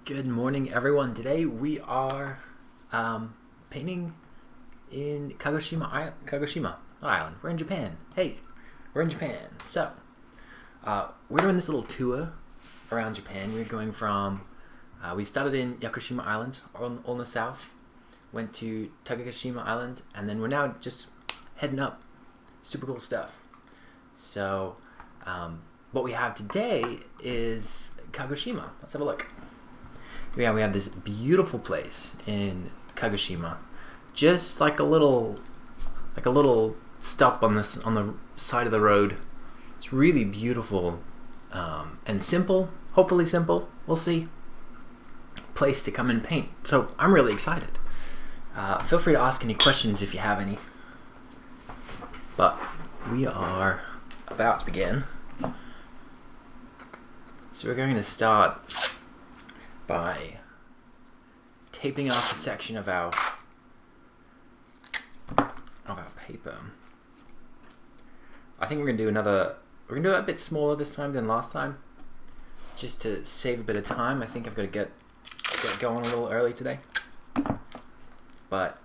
Good morning, everyone. Today we are painting in Kagushima Island. We're in Japan. Hey, we're in Japan. So, we're doing this little tour around Japan. We're going from, we started in Yakushima Island on the south, went to Kagushima Island, and then we're now just heading up. Super cool stuff. So, what we have today is Kagushima. Let's have a look. Yeah, we have this beautiful place in Kagushima, just like a little stop on the side of the road. It's really beautiful and simple. Hopefully simple. We'll see. Place to come and paint. So I'm really excited. Feel free to ask any questions if you have any. But we are about to begin. So we're going to start by taping off a section of our paper. I think we're gonna do it a bit smaller this time than last time, just to save a bit of time. I think I've got to get going a little early today, but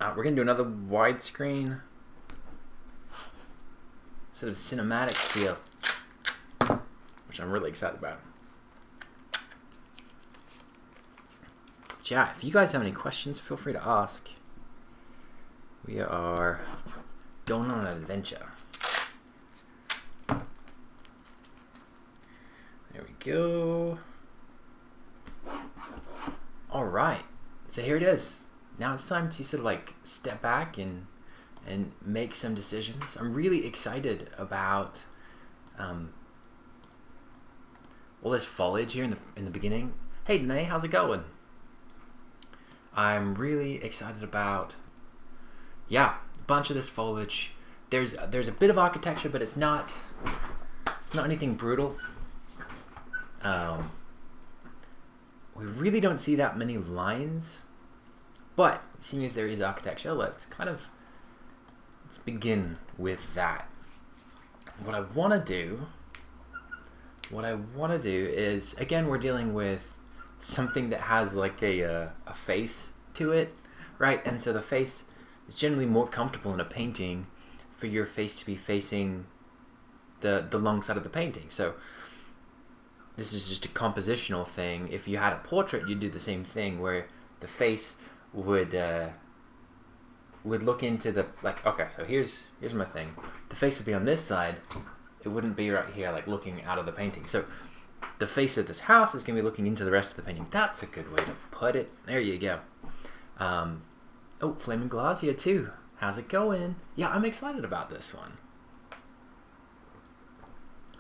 we're gonna do another widescreen sort of cinematic feel, which I'm really excited about. But yeah, if you guys have any questions, feel free to ask. We are going on an adventure. There we go. Alright, so here it is. Now it's time to sort of like step back and make some decisions. I'm really excited about all this foliage here in the beginning. Hey Danae, how's it going? I'm really excited about, a bunch of this foliage. There's a bit of architecture, but it's not anything brutal. We really don't see that many lines, but seeing as there is architecture, let's begin with that. What I want to do is, again, we're dealing with something that has like a face to it, right? And so the face is generally more comfortable in a painting for your face to be facing the long side of the painting. So this is just a compositional thing. If you had a portrait, you'd do the same thing, where the face would look into the, like, okay, so here's my thing. The face would be on this side. It wouldn't be right here, like looking out of the painting. So the face of this house is going to be looking into the rest of the painting. That's a good way to put it. There you go. Oh, Flaming Glass here too. How's it going? Yeah, I'm excited about this one.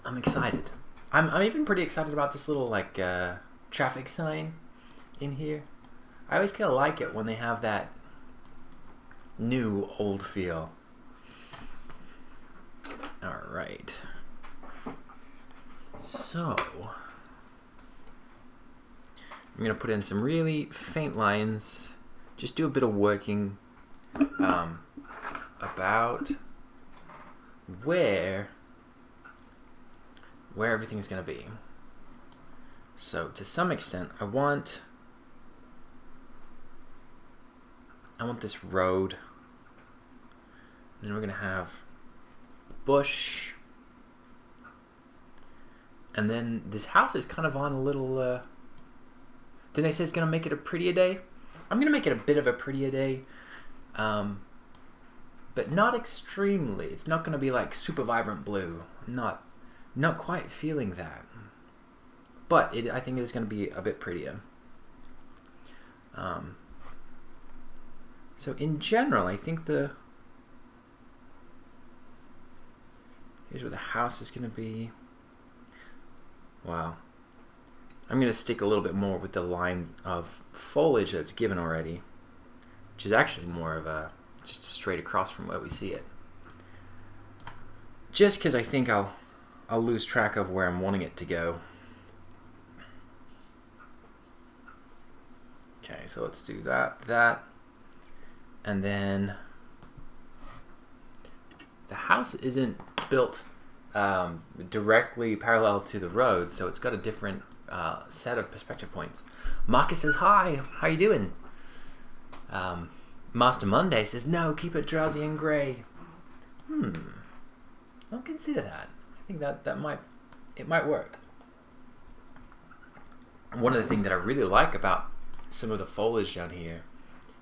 I'm excited. I'm even pretty excited about this little like traffic sign in here. I always kind of like it when they have that new old feel. All right. So I'm gonna put in some really faint lines, just do a bit of working about where everything's gonna be. So to some extent, I want this road, and then we're gonna have bush, and then this house is kind of on a little Danae says gonna make it a prettier day. I'm gonna make it a bit of a prettier day, but not extremely. It's not gonna be like super vibrant blue. I'm not quite feeling that, but I think it is gonna be a bit prettier. So in general, I think here's where the house is gonna be. Wow. I'm going to stick a little bit more with the line of foliage that's given already, which is actually more of just straight across from where we see it. Just because I think I'll lose track of where I'm wanting it to go. Okay, so let's do that. And then the house isn't built directly parallel to the road, so it's got a different set of perspective points. Marcus says, hi, how you doing? Master Monday says, no, keep it drowsy and grey. I'll consider that. I think that might work. One of the things that I really like about some of the foliage down here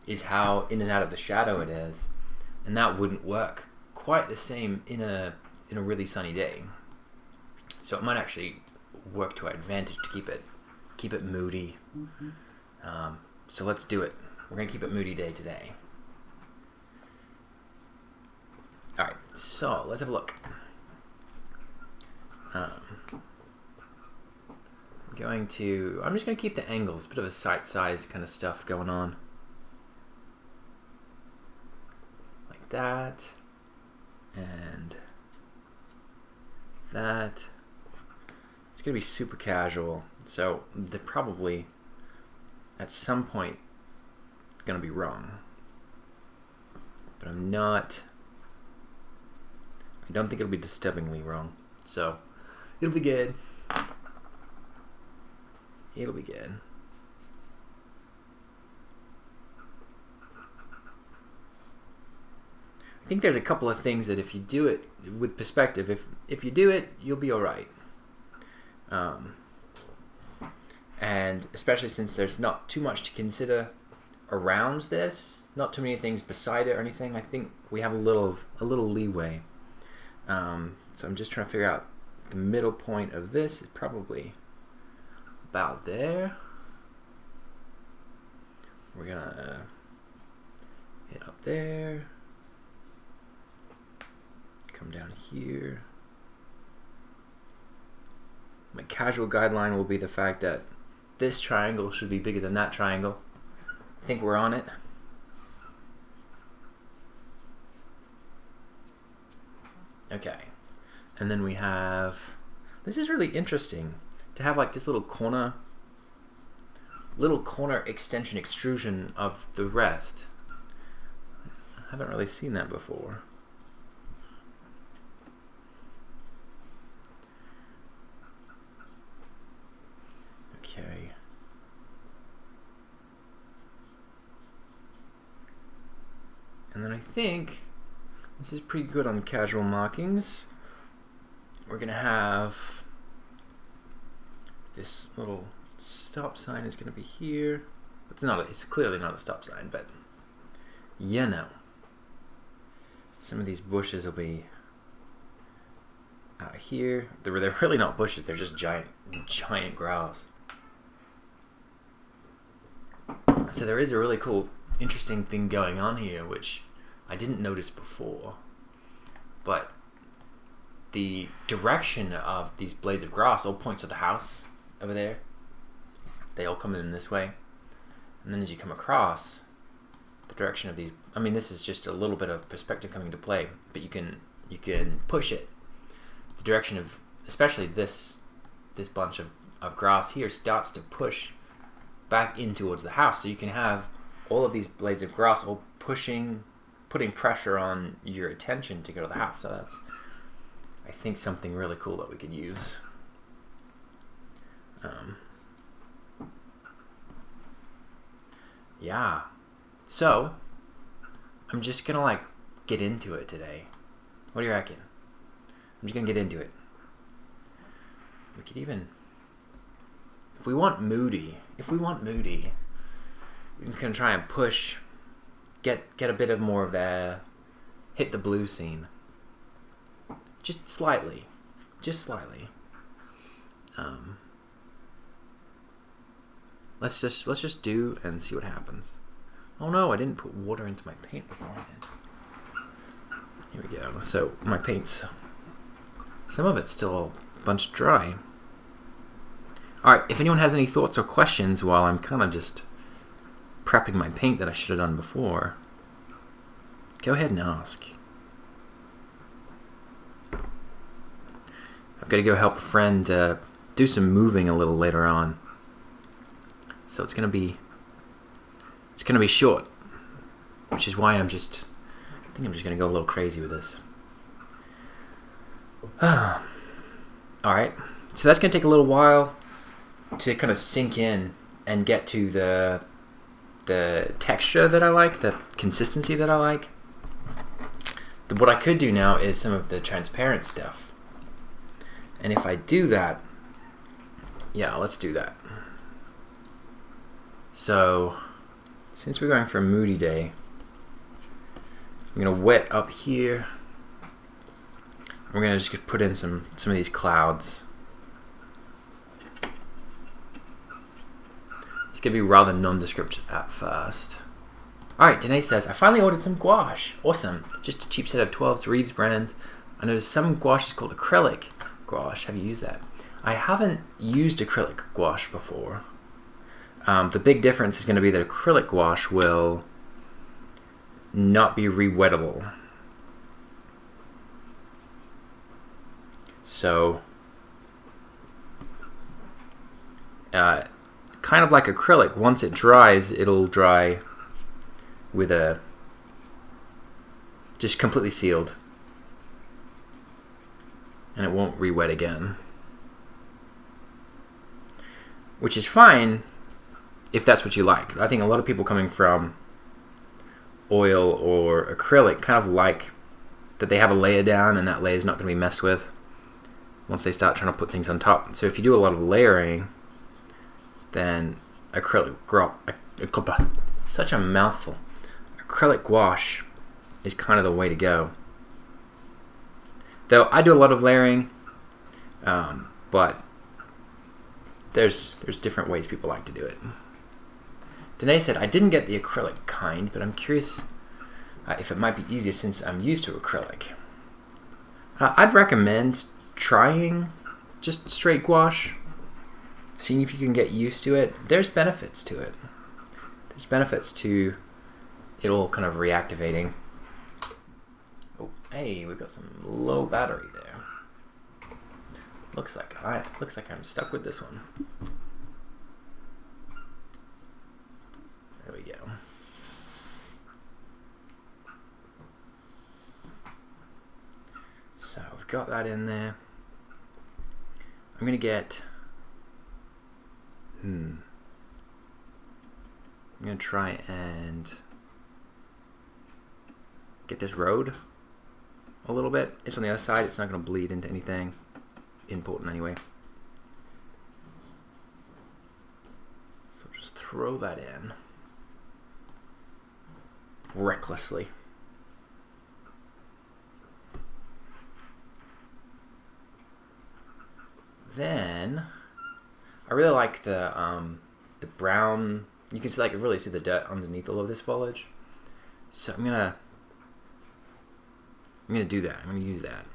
is how in and out of the shadow it is, and that wouldn't work quite the same in a really sunny day. So it might actually work to our advantage to keep it moody. So let's do it. We're gonna keep it moody day today. All right, so let's have a look. I'm just going to keep the angles, a bit of a sight size kind of stuff going on. Like that. And that. It's going to be super casual. So they're probably, at some point, going to be wrong. But I don't think it'll be disturbingly wrong. So it'll be good. It'll be good. I think there's a couple of things that if you do it with perspective, if you do it, you'll be all right. And especially since there's not too much to consider around this, not too many things beside it or anything, I think we have a little leeway. So I'm just trying to figure out the middle point of this is probably about there. We're gonna hit up there, come down here. My casual guideline will be the fact that this triangle should be bigger than that triangle. I think we're on it. Okay, and then we have, this is really interesting to have like this little corner extension extrusion of the rest. I haven't really seen that before. Okay. And then I think this is pretty good on casual markings. We're gonna have this little stop sign is gonna be here. It's clearly not a stop sign, but you know. Some of these bushes will be out here. They're really not bushes, they're just giant grass. So there is a really cool, interesting thing going on here, which I didn't notice before. But the direction of these blades of grass all points to the house over there. They all come in this way. And then as you come across, the direction of these, I mean, this is just a little bit of perspective coming into play, but you can push it. The direction of, especially this bunch of grass here starts to push back in towards the house. So you can have all of these blades of grass all putting pressure on your attention to go to the house. So that's, I think, something really cool that we could use. Yeah. So I'm just gonna like get into it today. What do you reckon? I'm just gonna get into it. We could even, if we want moody, we can try and push, get a bit of more of the hit the blue scene. Just slightly. Let's just do and see what happens. Oh no, I didn't put water into my paint beforehand. Here we go. So my paint's, some of it's still a bunch dry. Alright, if anyone has any thoughts or questions while I'm kind of just prepping my paint that I should have done before, go ahead and ask. I've got to go help a friend do some moving a little later on. So it's gonna be short, which is why I think I'm just gonna go a little crazy with this. Alright, so that's gonna take a little while. to kind of sink in and get to the texture that I like, the consistency that I like. What I could do now is some of the transparent stuff. And if I do that, yeah, let's do that. So, since we're going for a moody day, I'm going to wet up here. We're going to just put in some of these clouds. It's going to be rather nondescript at first. Alright, Danae says, I finally ordered some gouache. Awesome. Just a cheap set of 12's Reeves brand. I noticed some gouache is called acrylic gouache. Have you used that? I haven't used acrylic gouache before. The big difference is going to be that acrylic gouache will not be re-wettable. So, kind of like acrylic, once it dries, it'll dry with a just completely sealed, and it won't re-wet again, which is fine if that's what you like. I think a lot of people coming from oil or acrylic kind of like that they have a layer down and that layer is not going to be messed with once they start trying to put things on top. So if you do a lot of layering, then acrylic such a mouthful. Acrylic gouache is kind of the way to go. Though I do a lot of layering, but there's different ways people like to do it. Danae said, I didn't get the acrylic kind, but I'm curious if it might be easier since I'm used to acrylic. I'd recommend trying just straight gouache, seeing if you can get used to it. There's benefits to it. There's benefits to it'll kind of reactivating. Oh, hey, we've got some low battery there. Looks like I'm stuck with this one. There we go. So we've got that in there. I'm gonna get. I'm gonna try and get this road a little bit. It's on the other side. It's not gonna bleed into anything important anyway. So just throw that in recklessly. Then I really like the brown. You can see, really see the dirt underneath all of this foliage. So I'm gonna do that. I'm gonna use that.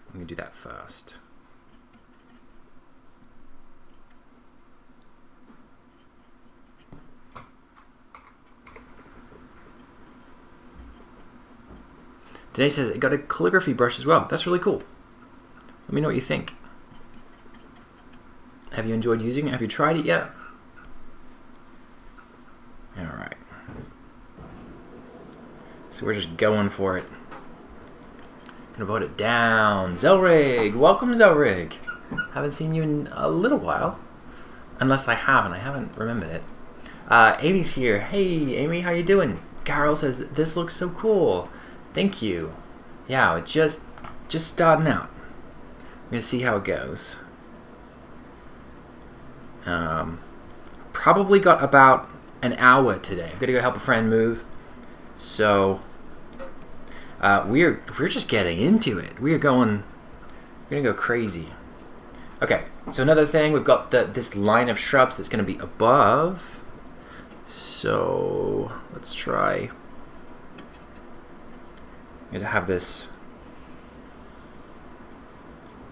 I'm gonna do that first. Danae says it got a calligraphy brush as well. That's really cool. Let me know what you think. Have you enjoyed using it? Have you tried it yet? Alright. So we're just going for it. Gonna vote it down. Zelrig! Welcome, Zelrig! Haven't seen you in a little while. Unless I haven't. I haven't remembered it. Amy's here. Hey, Amy, how you doing? Carol says, this looks so cool. Thank you. Yeah, it's just starting out. We're gonna see how it goes. Probably got about an hour today. I've got to go help a friend move. So we're just getting into it. We're gonna go crazy. Okay, so another thing, we've got this line of shrubs that's going to be above. So let's try. I'm going to have this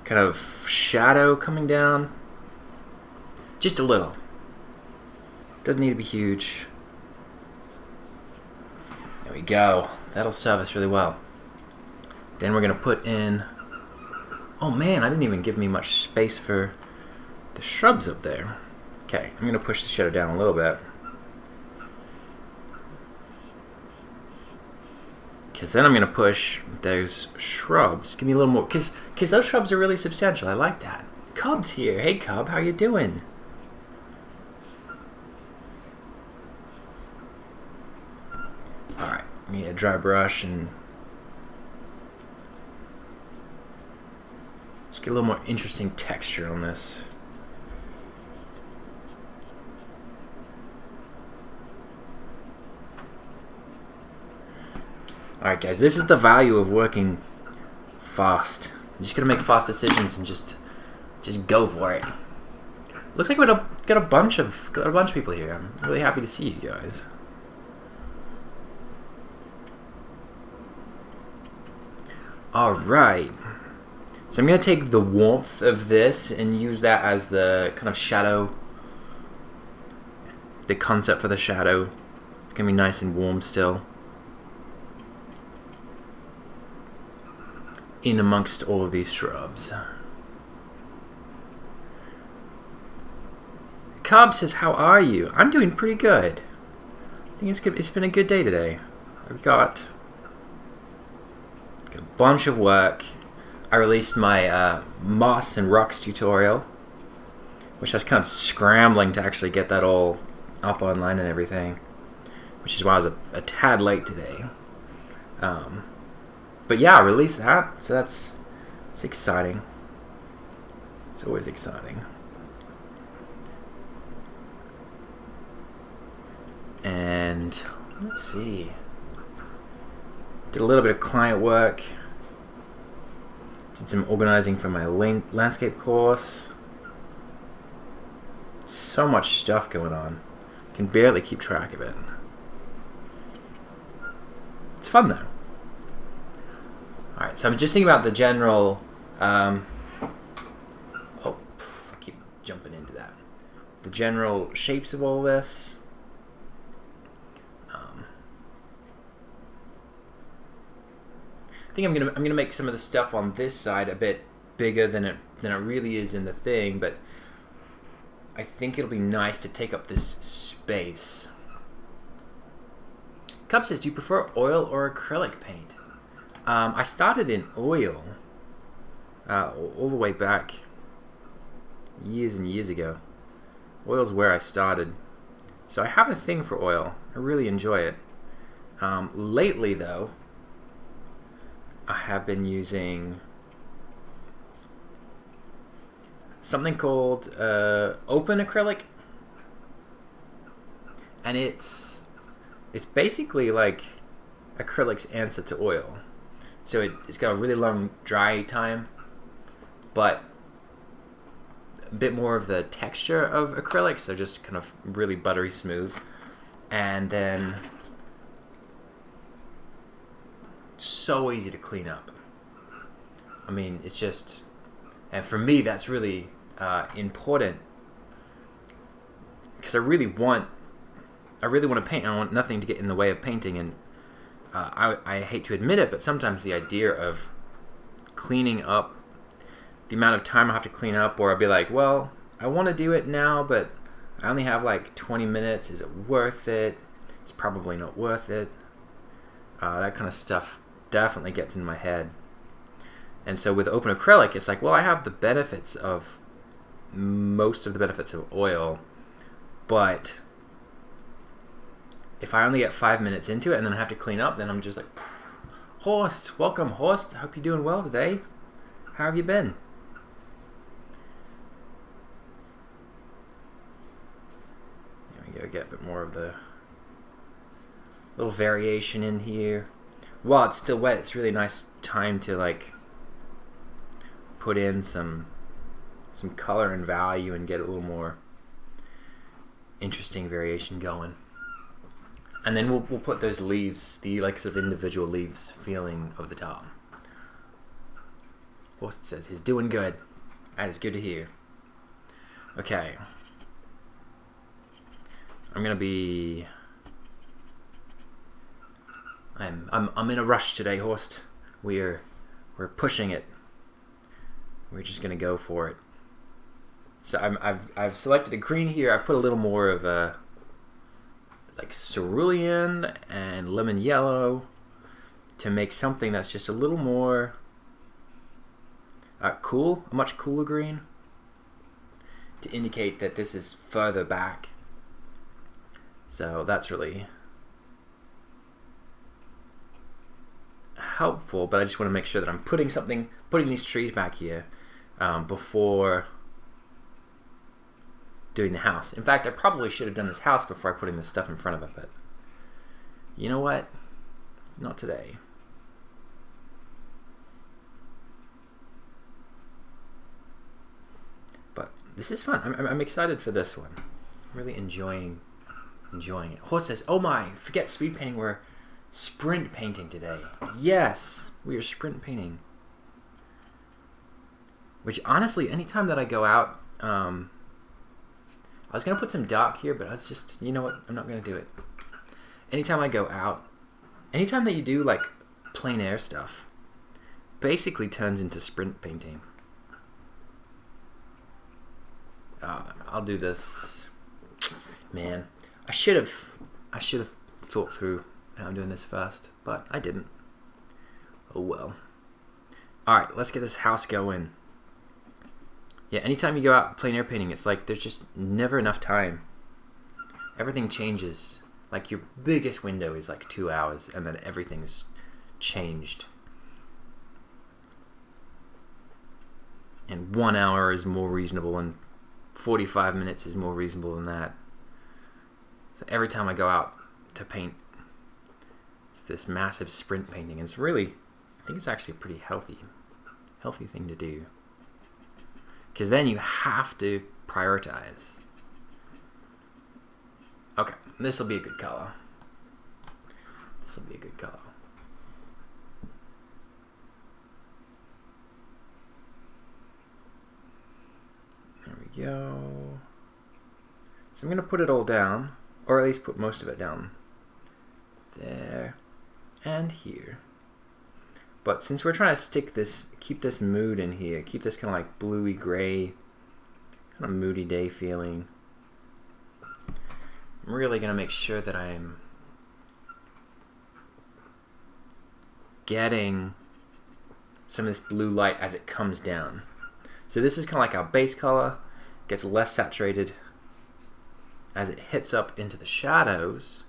kind of shadow coming down. Just a little. Doesn't need to be huge. There we go. That'll serve us really well. Then we're going to put in... Oh man, I didn't even give me much space for the shrubs up there. Okay, I'm going to push the shadow down a little bit. Because then I'm going to push those shrubs. Give me a little more... Because Because those shrubs are really substantial. I like that. Cub's here. Hey, Cub, how you doing? Alright, I need a dry brush and just get a little more interesting texture on this. Alright guys, this is the value of working fast. You're just gonna make fast decisions and just go for it. Looks like we've got a bunch of people here. I'm really happy to see you guys. Alright. So I'm gonna take the warmth of this and use that as the kind of shadow, the concept for the shadow. It's gonna be nice and warm still, in amongst all of these shrubs. Cobb says, how are you? I'm doing pretty good. I think it's good. It's been a good day today. I've got a bunch of work. I released my moss and rocks tutorial, which I was kind of scrambling to actually get that all up online and everything, which is why I was a tad late today. But yeah, I released that, so it's exciting. It's always exciting. And let's see. Did a little bit of client work. Did some organizing for my landscape course. So much stuff going on. Can barely keep track of it. It's fun though. Alright, so I'm just thinking about the general... I keep jumping into that. The general shapes of all this. I think I'm gonna make some of the stuff on this side a bit bigger than it really is in the thing, but I think it'll be nice to take up this space. Cub says, do you prefer oil or acrylic paint? I started in oil all the way back years and years ago. Oil's where I started. So I have a thing for oil. I really enjoy it. Lately, though, I have been using something called open acrylic. And it's basically like acrylic's answer to oil. So it's got a really long dry time, but a bit more of the texture of acrylic, so just kind of really buttery smooth. And then so easy to clean up. I mean, it's just, and for me that's really important, because I really want to paint, and I want nothing to get in the way of painting. And I hate to admit it, but sometimes the idea of cleaning up, the amount of time I have to clean up, or I'll be like, well, I want to do it now, but I only have like 20 minutes. Is it worth it? It's probably not worth it. That kind of stuff definitely gets in my head. And so with open acrylic, it's like, well, I have the benefits of most of the benefits of oil, but if I only get 5 minutes into it and then I have to clean up, then I'm just like, Horst, welcome, Horst. I hope you're doing well today. How have you been? There we go, get a bit more of the little variation in here. While it's still wet, it's really nice time to like put in some color and value and get a little more interesting variation going. And then we'll put those leaves, the like sort of individual leaves feeling of the top. Horst says he's doing good. That is good to hear. Okay. I'm gonna be. I'm in a rush today, Horst. We're pushing it. We're just gonna go for it. So I've selected a green here. I've put a little more of a like cerulean and lemon yellow to make something that's just a little more cool, a much cooler green, to indicate that this is further back. So that's really helpful, but I just want to make sure that I'm putting these trees back here before doing the house. In fact, I probably should have done this house before I putting this stuff in front of it, but you know what? Not today. But this is fun. I'm excited for this one. I'm really enjoying it. Horse says, "Oh my, forget speed painting. We're sprint painting today." Yes, we are sprint painting. Which honestly, anytime that I go out, I was gonna put some dark here, but I was just, you know what? I'm not gonna do it. Anytime I go out, anytime that you do like plein air stuff, basically turns into sprint painting. I'll do this. Man, I should have thought through how I'm doing this first, but I didn't. Oh well. All right, let's get this house going. Yeah, anytime you go out plein air painting, it's like there's just never enough time. Everything changes. Like your biggest window is like 2 hours, and then everything's changed. And 1 hour is more reasonable, and 45 minutes is more reasonable than that. So every time I go out to paint, it's this massive sprint painting. And it's really, I think it's actually a pretty healthy thing to do. Because then you have to prioritize. Okay, this will be a good color. There we go. So I'm going to put it all down, or at least put most of it down. There and here. But since we're trying to keep this mood in here, keep this kind of like bluey gray, kind of moody day feeling, I'm really going to make sure that I'm getting some of this blue light as it comes down. So this is kind of like our base color, gets less saturated as it hits up into the shadows.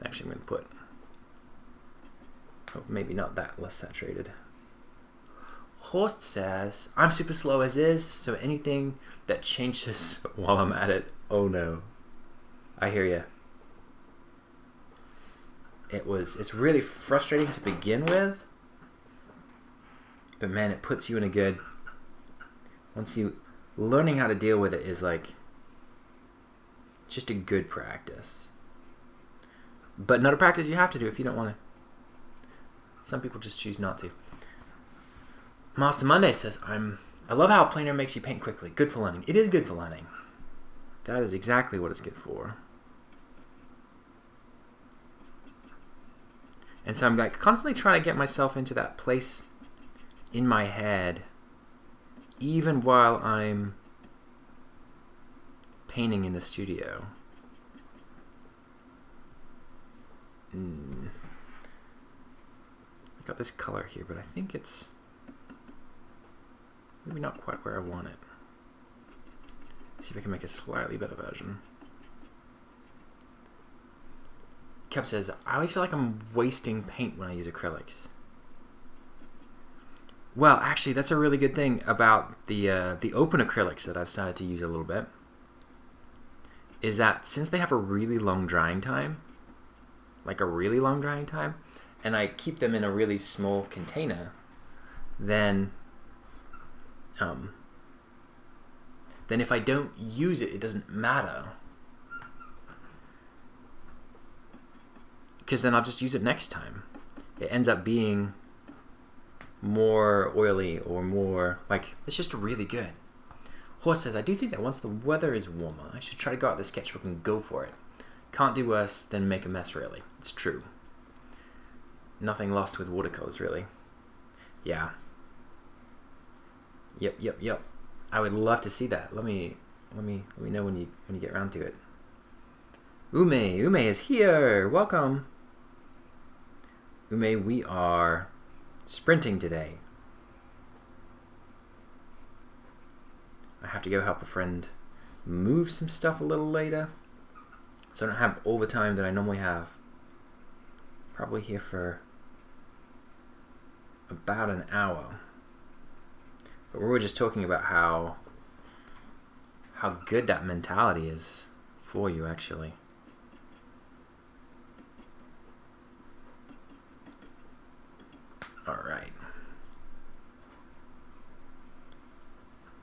Actually, I'm going to put, oh, maybe not that less saturated. Horst says, "I'm super slow as is, so anything that changes while I'm at it, oh no." I hear you. It's really frustrating to begin with, but man, it puts you in a good, learning how to deal with it is like just a good practice. But not a practice you have to do if you don't want to. Some people just choose not to. Master Monday says, I love how plein air makes you paint quickly. Good for learning. It is good for learning. That is exactly what it's good for. And so I'm like constantly trying to get myself into that place in my head, even while I'm painting in the studio. I got this color here, but I think it's maybe not quite where I want it. See if I can make a slightly better version. Kev says, "I always feel like I'm wasting paint when I use acrylics." Well, actually, that's a really good thing about the open acrylics that I've started to use a little bit, is that since they have a really long drying time, and I keep them in a really small container, then if I don't use it, it doesn't matter. Because then I'll just use it next time. It ends up being more oily or more, like, it's just really good. Horse says, "I do think that once the weather is warmer, I should try to go out the sketchbook and go for it. Can't do worse than make a mess, really." It's true. Nothing lost with watercolors, really. Yeah. Yep. I would love to see that. Let me know when you get around to it. Ume is here. Welcome. Ume, we are sprinting today. have to go help a friend move some stuff a little later. So I don't have all the time that I normally have. Probably here for about an hour. But we were just talking about how good that mentality is for you, actually. All right.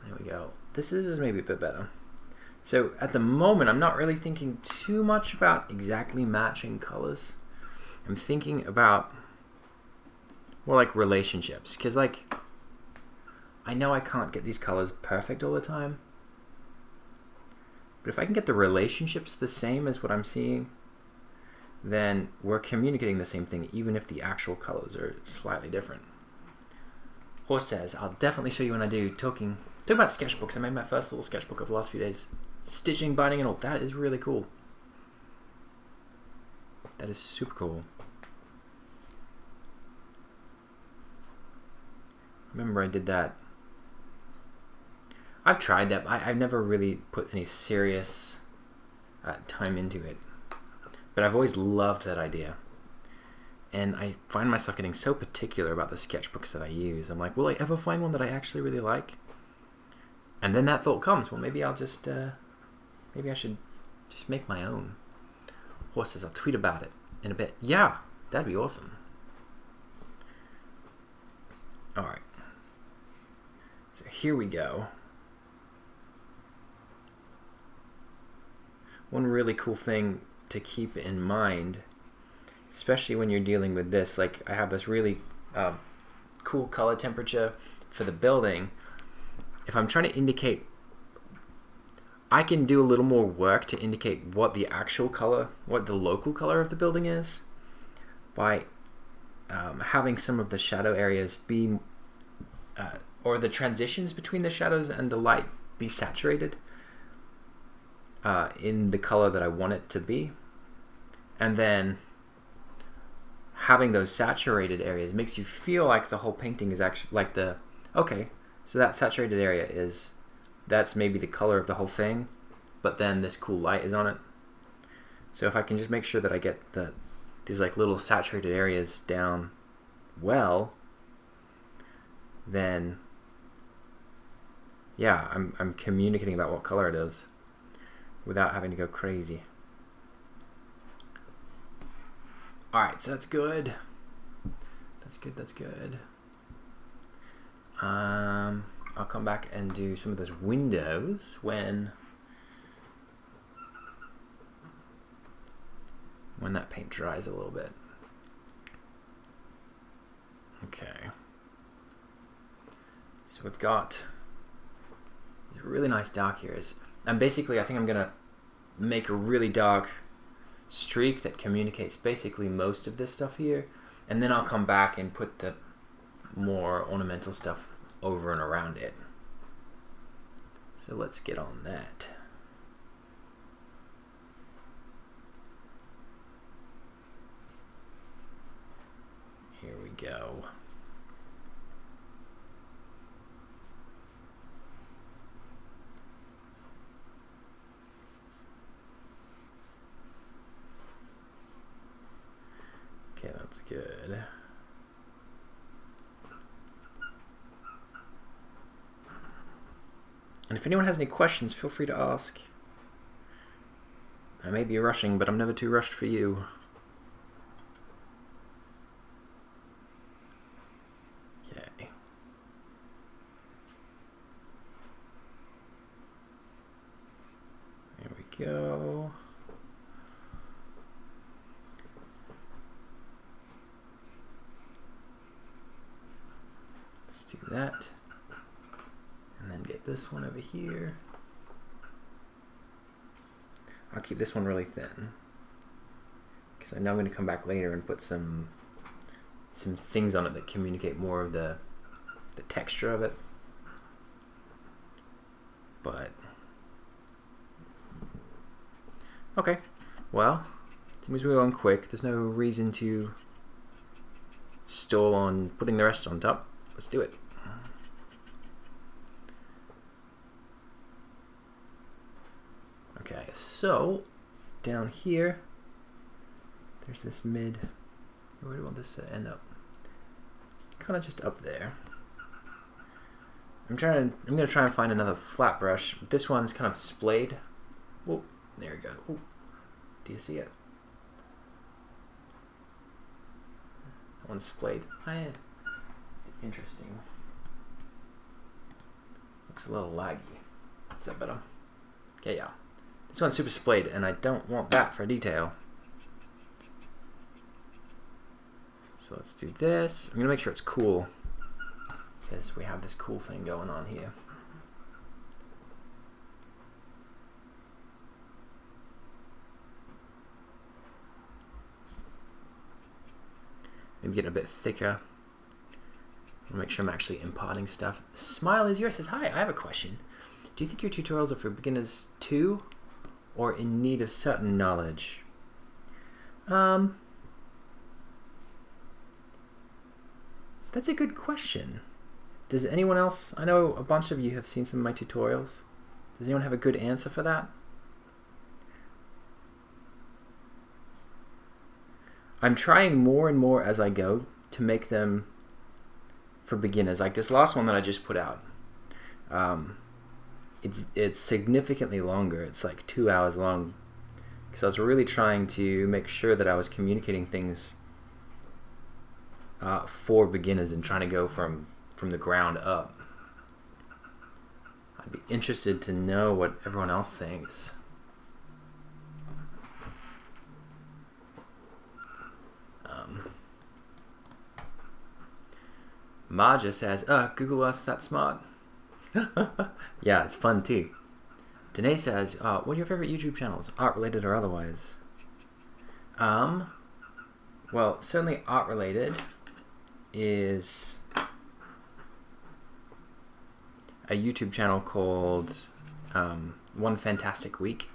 There we go. This is maybe a bit better. So at the moment, I'm not really thinking too much about exactly matching colors. I'm thinking about more like relationships, because like I know I can't get these colors perfect all the time, but if I can get the relationships the same as what I'm seeing, then we're communicating the same thing, even if the actual colors are slightly different. Horse says, I'll definitely show you when I do. Talking about sketchbooks, I made my first little sketchbook of the last few days. Stitching, binding, and all. That is really cool. That is super cool. Remember I did that. I've tried that, but I've never really put any serious time into it. But I've always loved that idea. And I find myself getting so particular about the sketchbooks that I use. I'm like, will I ever find one that I actually really like? And then that thought comes, well, maybe I'll just, maybe I should just make my own. Horse says, I'll tweet about it in a bit. Yeah, that'd be awesome. All right. So here we go. One really cool thing to keep in mind, especially when you're dealing with this, like I have this really cool color temperature for the building. If I'm trying to indicate, I can do a little more work to indicate what the actual color, what the local color of the building is, by having some of the shadow areas be, or the transitions between the shadows and the light be saturated in the color that I want it to be. And then having those saturated areas makes you feel like the whole painting is actually like the, okay, so that saturated area is, that's maybe the color of the whole thing, but then this cool light is on it. So if I can just make sure that I get these like little saturated areas down well, then yeah, I'm communicating about what color it is without having to go crazy. Alright, so that's good. That's good. I'll come back and do some of those windows when that paint dries a little bit. Okay. So we've got these really nice dark areas. And basically I think I'm gonna make a really dark streak that communicates basically most of this stuff here, and then I'll come back and put the more ornamental stuff over and around it. So let's get on that. Here we go. Okay, that's good. And if anyone has any questions, feel free to ask. I may be rushing, but I'm never too rushed for you. Okay. There we go. Let's do that. And then get this one over here. I'll keep this one really thin, because I know I'm going to come back later and put some things on it that communicate more of the texture of it. But okay, well, seems we're going quick. There's no reason to stall on putting the rest on top. Let's do it. Okay, so down here, there's this mid. Where do I want this to end up? Kind of just up there. I'm gonna try and find another flat brush. This one's kind of splayed. Whoa, there we go. Ooh, do you see it? That one's splayed. It's interesting. Looks a little laggy. Is that better? Okay, yeah. This one's super splayed, and I don't want that for detail. So let's do this. I'm gonna make sure it's cool, because we have this cool thing going on here. Maybe get a bit thicker. I'll make sure I'm actually imparting stuff. Smile is yours says, hi, I have a question. Do you think your tutorials are for beginners too, or in need of certain knowledge? That's a good question. Does anyone else, I know a bunch of you have seen some of my tutorials. Does anyone have a good answer for that? I'm trying more and more as I go to make them for beginners. Like this last one that I just put out. It's significantly longer. It's like 2 hours long. Because I was really trying to make sure that I was communicating things for beginners and trying to go from the ground up. I'd be interested to know what everyone else thinks. Maja says, Google Earth's that smart. Yeah, it's fun too. Danae says, what are your favorite YouTube channels, art-related or otherwise? Well, certainly art-related is a YouTube channel called One Fantastic Week.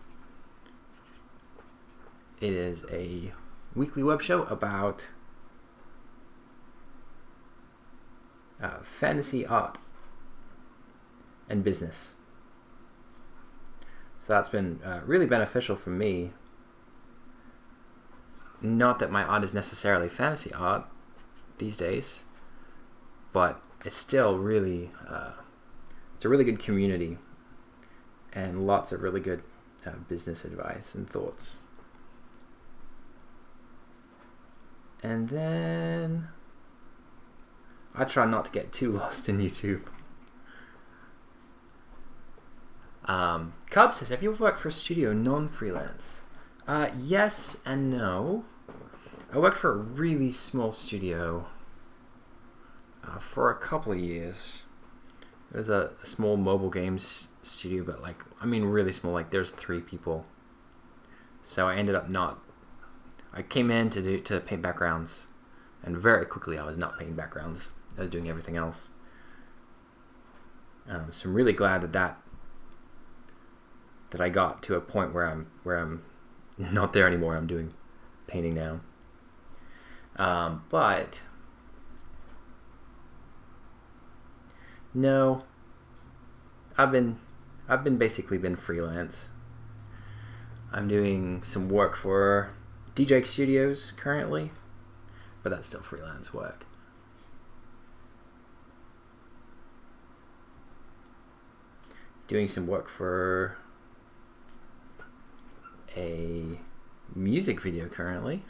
It is a weekly web show about fantasy art and business. So that's been really beneficial for me. Not that my art is necessarily fantasy art these days, but it's still really, it's a really good community and lots of really good business advice and thoughts. And then I try not to get too lost in YouTube. Cub says, have you ever worked for a studio non-freelance? Yes and no. I worked for a really small studio for a couple of years. It was a small mobile games studio, but like, I mean really small, like there's 3 people. So I ended up I came in to paint backgrounds, and very quickly I was not painting backgrounds. I was doing everything else. So I'm really glad that I got to a point where I'm not there anymore. I'm doing painting now. But no, I've been basically been freelance. I'm doing some work for DJ Studios currently, but that's still freelance work. Doing some work for a music video currently.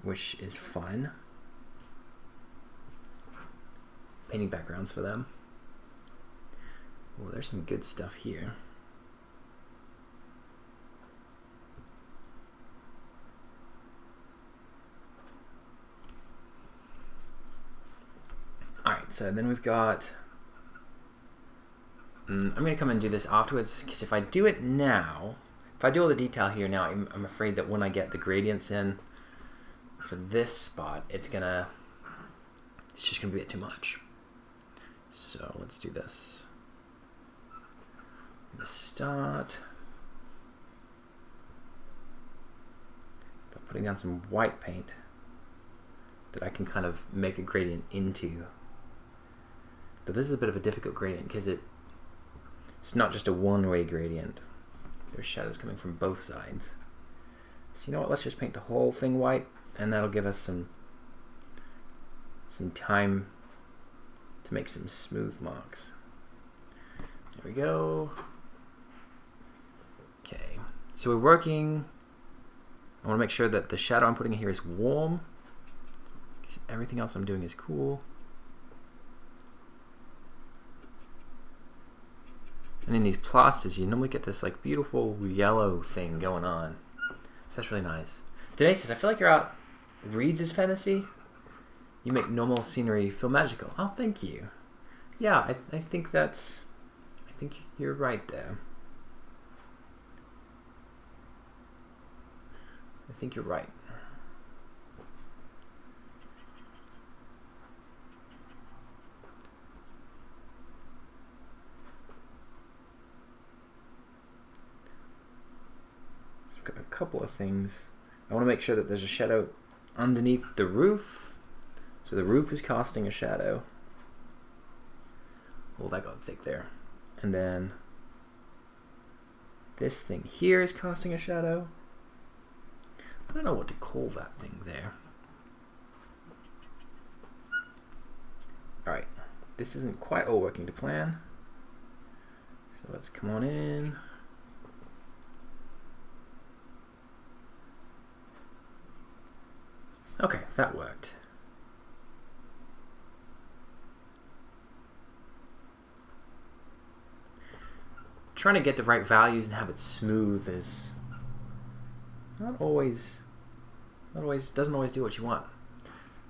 Which is fun. Painting backgrounds for them. Oh, there's some good stuff here. Alright, so then we've got... I'm going to come and do this afterwards, because if I do it now, if I do all the detail here now, I'm afraid that when I get the gradients in for this spot, it's just going to be a bit too much. So let's do this. Let's start by putting down some white paint that I can kind of make a gradient into. But this is a bit of a difficult gradient because it's not just a one-way gradient. There's shadows coming from both sides. So you know what, let's just paint the whole thing white, and that'll give us some time to make some smooth marks. There we go. Okay, so we're working. I want to make sure that the shadow I'm putting in here is warm, because everything else I'm doing is cool. And in these plasters, you normally get this like beautiful yellow thing going on. So that's really nice. Denise says, I feel like your art reads as fantasy. You make normal scenery feel magical. Oh, thank you. Yeah, I think you're right there. I think you're right. So we've got a couple of things. I want to make sure that there's a shadow underneath the roof. So the roof is casting a shadow. Oh, that got thick there. And then this thing here is casting a shadow. I don't know what to call that thing there. Alright, this isn't quite all working to plan. So let's come on in. Okay, that worked. Trying to get the right values and have it smooth is doesn't always do what you want.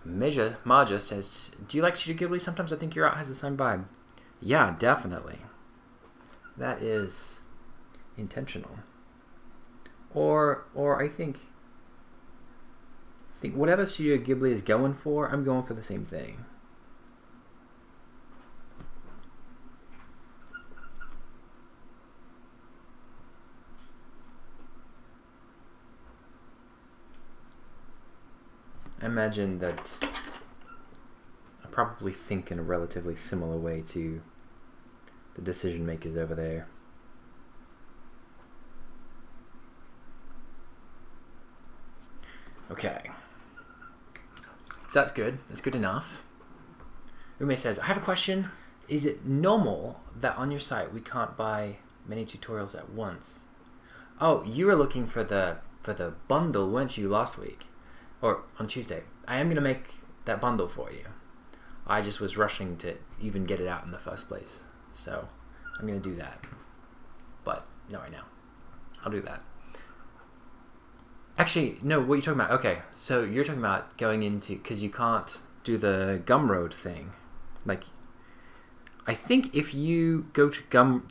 Marja says, do you like Studio Ghibli? Sometimes I think your art has the same vibe. Yeah, definitely. That is intentional. Or I think whatever Studio Ghibli is going for, I'm going for the same thing. I imagine that I probably think in a relatively similar way to the decision makers over there. Okay. So that's good. That's good enough. Ume says, I have a question. Is it normal that on your site we can't buy many tutorials at once? Oh, you were looking for the bundle, weren't you, last week? Or on Tuesday. I am going to make that bundle for you. I just was rushing to even get it out in the first place. So I'm going to do that. But not right now. I'll do that. Actually, no, what are you talking about? Okay, so you're talking about going into, because you can't do the Gumroad thing. Like, I think if you go to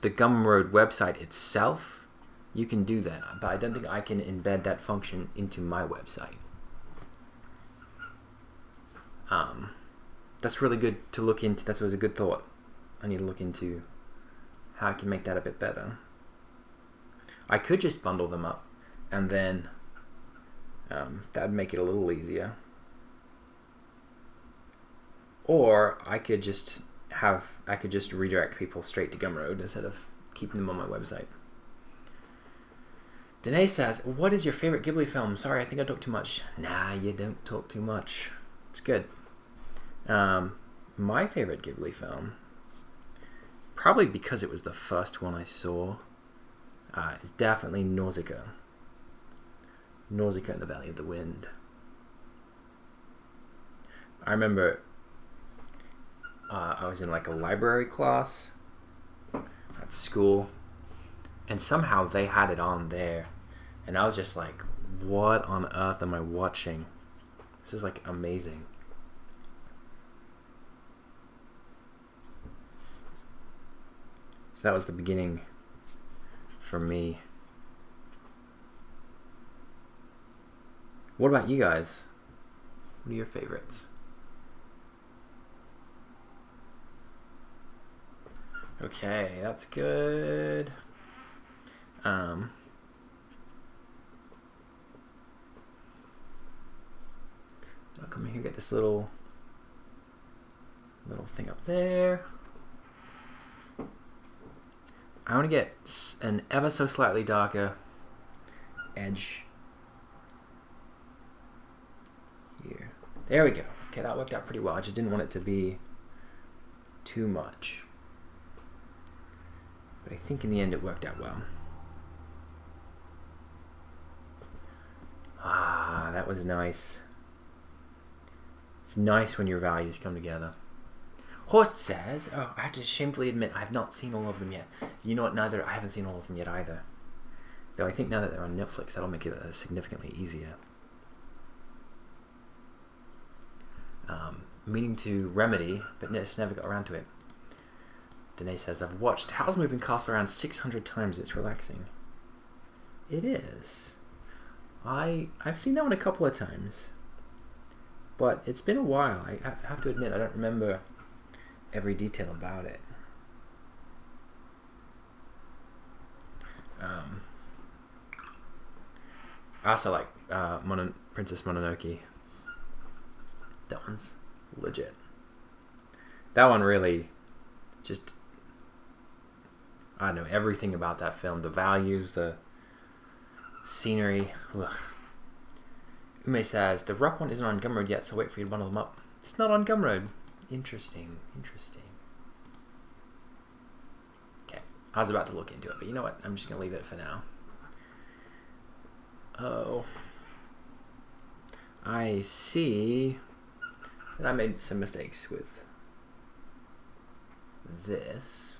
the Gumroad website itself, you can do that. But I don't think I can embed that function into my website. That's really good to look into. That was a good thought. I need to look into how I can make that a bit better. I could just bundle them up, and then that would make it a little easier. Or I could just redirect people straight to Gumroad instead of keeping them on my website. Danae says, what is your favorite Ghibli film? Sorry, I think I talk too much. Nah, you don't talk too much. It's good. My favorite Ghibli film, probably because it was the first one I saw, is definitely Nausicaa. Nausicaa in the Valley of the Wind. I remember I was in like a library class at school, and somehow they had it on there, and I was just like, what on earth am I watching? This is like amazing. So that was the beginning for me. What about you guys? What are your favorites? Okay, that's good. I'll come in here, get this little thing up there. I want to get an ever so slightly darker edge here. There we go. Okay, that worked out pretty well. I just didn't want it to be too much. But I think in the end it worked out well. Ah, that was nice. It's nice when your values come together. Horst says, oh, I have to shamefully admit I have not seen all of them yet. You know what, neither, I haven't seen all of them yet either. Though I think now that they're on Netflix, that'll make it significantly easier. Meaning to remedy, but just never got around to it. Danae says, I've watched Howl's Moving Castle around 600 times. It's relaxing. It is. I've seen that one a couple of times. But it's been a while. I have to admit, I don't remember every detail about it. I also like Princess Mononoke. That one's legit. That one really just, I don't know, everything about that film. The values, the scenery. Ugh. Ume says, the rock one isn't on Gumroad yet, so wait for you to bundle them up. It's not on Gumroad. Interesting. Okay, I was about to look into it, but you know what? I'm just going to leave it for now. Oh. I see that I made some mistakes with this.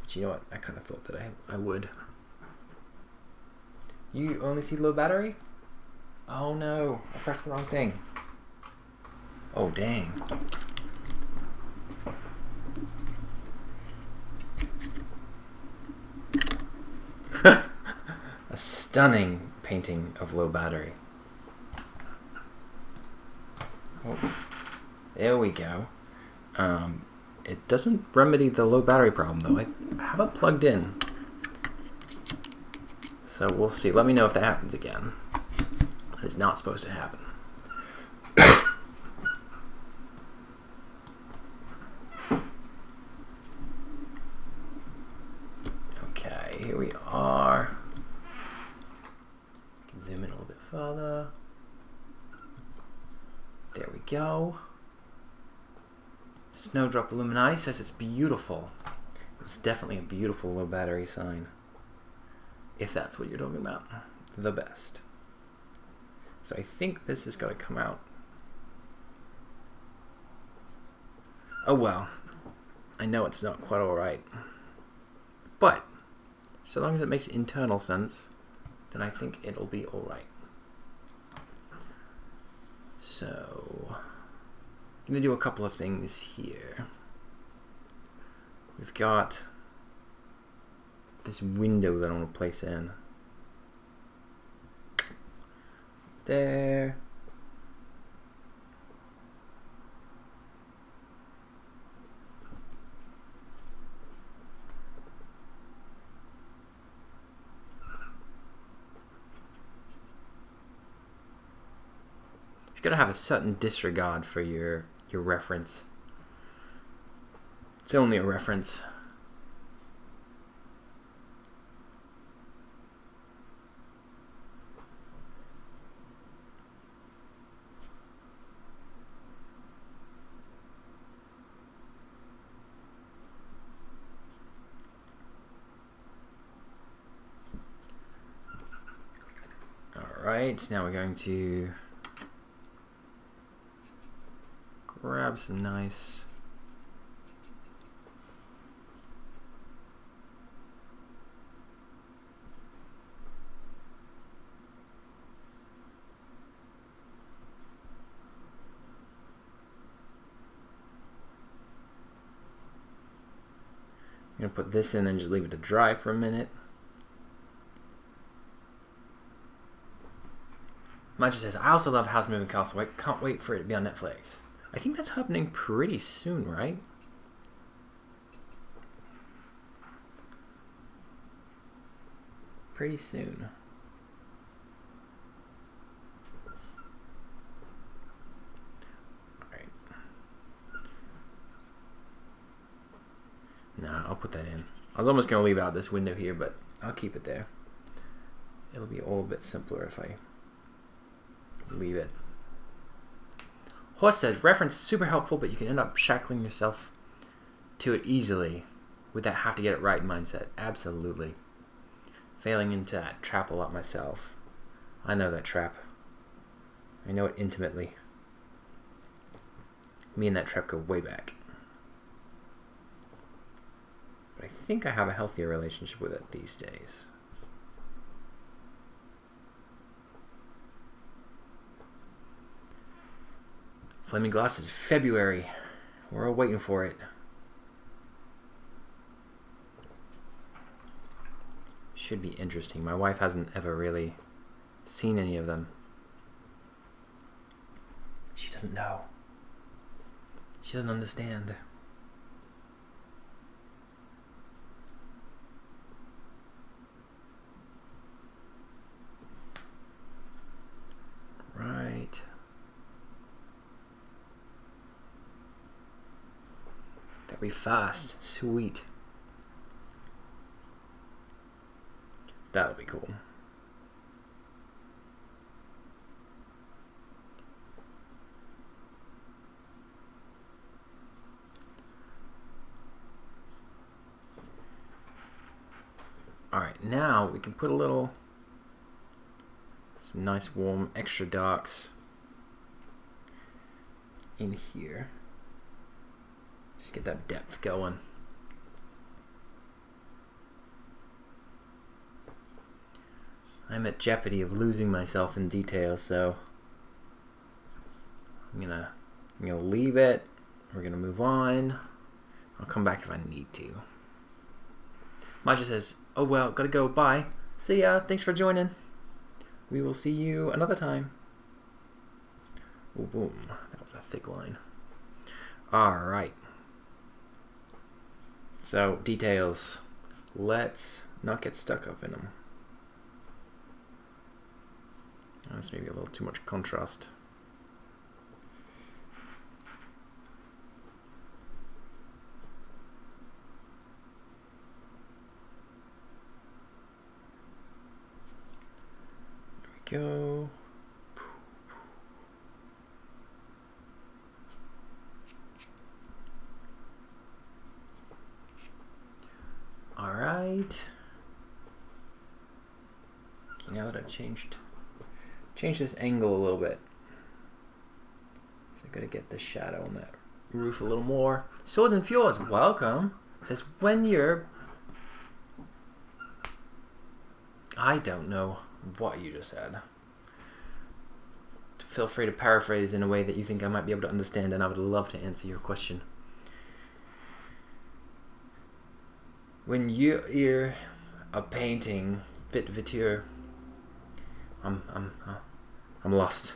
But you know what? I kind of thought that I would. You only see low battery? Oh no, I pressed the wrong thing. Oh dang. A stunning painting of low battery. Oh, there we go. It doesn't remedy the low battery problem though. I have it plugged in. So we'll see. Let me know if that happens again. It's not supposed to happen. Okay, here we are. I can zoom in a little bit further. There we go. Snowdrop Illuminati says it's beautiful. It's definitely a beautiful low battery sign. If that's what you're talking about. The best. So I think this has got to come out. Oh well. I know it's not quite alright. But, so long as it makes internal sense, then I think it'll be alright. So, I'm going to do a couple of things here. We've got this window that I want to place in. There. You've got to have a certain disregard for your reference. It's only a reference. Alright, now we're going to grab some nice I'm going to put this in and just leave it to dry for a minute. Mancha says, I also love Howl's Moving Castle. I can't wait for it to be on Netflix. I think that's happening pretty soon, right? Pretty soon. Alright. No. I'll put that in. I was almost going to leave out this window here, but I'll keep it there. It'll be all a bit simpler if I leave it. Horse says, reference is super helpful, but you can end up shackling yourself to it easily with that have to get it right mindset. Absolutely. Failing into that trap a lot myself. I know that trap. I know it intimately. Me and that trap go way back. But I think I have a healthier relationship with it these days. Flaming Glasses, February. We're all waiting for it. Should be interesting. My wife hasn't ever really seen any of them. She doesn't know. She doesn't understand. Right. That'll be fast. Sweet. That'll be cool. Alright, now we can put some nice warm extra darks in here. Just get that depth going. I'm at jeopardy of losing myself in detail, so I'm gonna leave it. We're gonna move on. I'll come back if I need to. Maja says, oh well, gotta go, bye. See ya, thanks for joining. We will see you another time. Oh, boom, that was a thick line. Alright. So, details. Let's not get stuck up in them. That's maybe a little too much contrast. There we go. All right. Okay, now that I've changed this angle a little bit. So I gotta get the shadow on that roof a little more. Swords and Fjords, welcome. It says when you're... I don't know what you just said. Feel free to paraphrase in a way that you think I might be able to understand, and I would love to answer your question. When you're a painting, vit viture, I'm lost.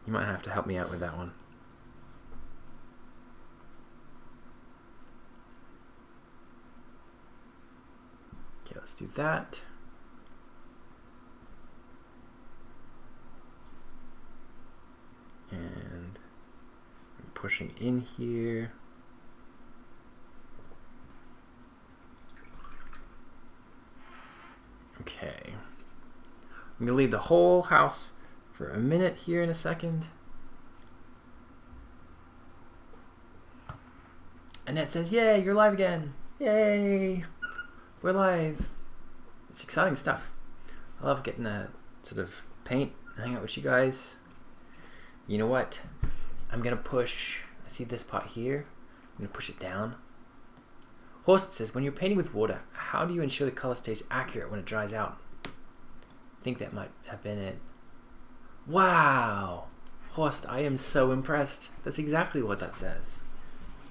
You might have to help me out with that one. Okay, let's do that. And I'm pushing in here. Okay. I'm going to leave the whole house for a minute here in a second. Annette says, yay, you're live again. Yay, we're live. It's exciting stuff. I love getting to sort of paint and hang out with you guys. You know what? I'm going to push, I see this part here. I'm going to push it down. Horst says, when you're painting with water, how do you ensure the color stays accurate when it dries out? I think that might have been it. Wow! Horst, I am so impressed. That's exactly what that says.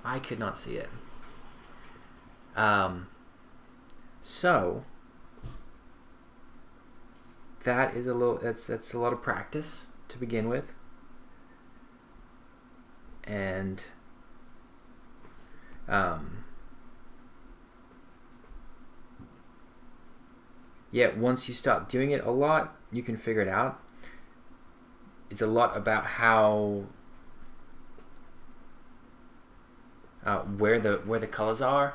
I could not see it. So that is that's a lot of practice to begin with. And yeah, once you start doing it a lot, you can figure it out. It's a lot about how where the colors are.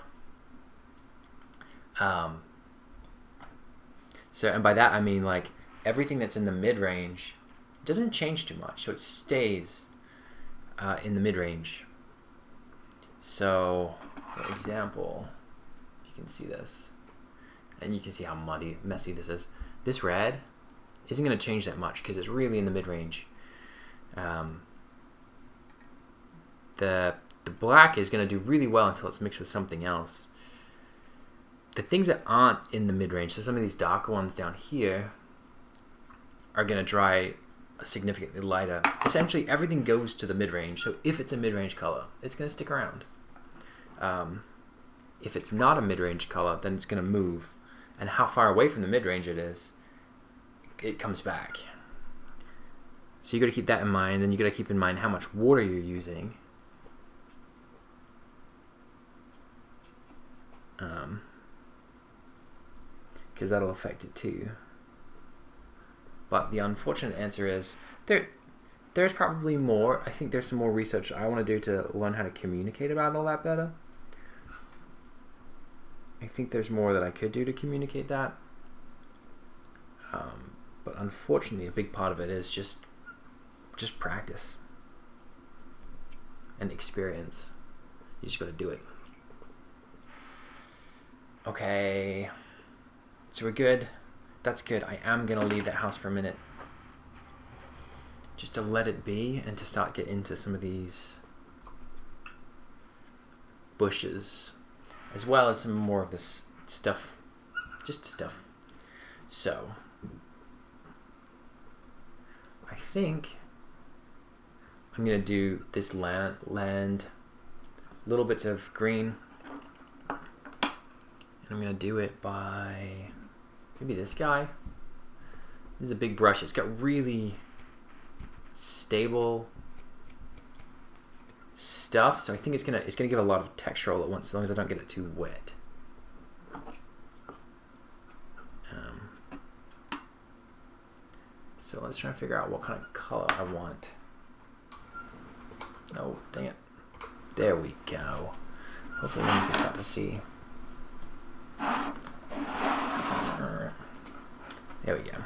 So, and by that I mean like everything that's in the mid-range doesn't change too much, so it stays in the mid-range. So, for example, you can see this, and you can see how messy this is. This red isn't going to change that much because it's really in the mid-range. The black is going to do really well until it's mixed with something else. The things that aren't in the mid-range, so some of these darker ones down here, are going to dry significantly lighter. Essentially, everything goes to the mid-range, so if it's a mid-range color, it's going to stick around. If it's not a mid-range color, then it's going to move, and how far away from the mid-range it is, it comes back. So you got to keep that in mind, and you got to keep in mind how much water you're using. Because that'll affect it too. But the unfortunate answer is there's probably more. I think there's some more research I want to do to learn how to communicate about all that better. I think there's more that I could do to communicate that. But unfortunately, a big part of it is just practice and experience. You just got to do it. Okay. So we're good. That's good. I am going to leave that house for a minute, just to let it be and to start get into some of these bushes, as well as some more of this stuff, just stuff. So I think I'm going to do this land, little bits of green, and I'm going to do it by maybe this guy. This is a big brush. It's got really stable stuff, so I think it's gonna give a lot of texture all at once, as long as I don't get it too wet. So let's try and figure out what kind of color I want. Oh, dang it. There we go. Hopefully you can start to see. There we go.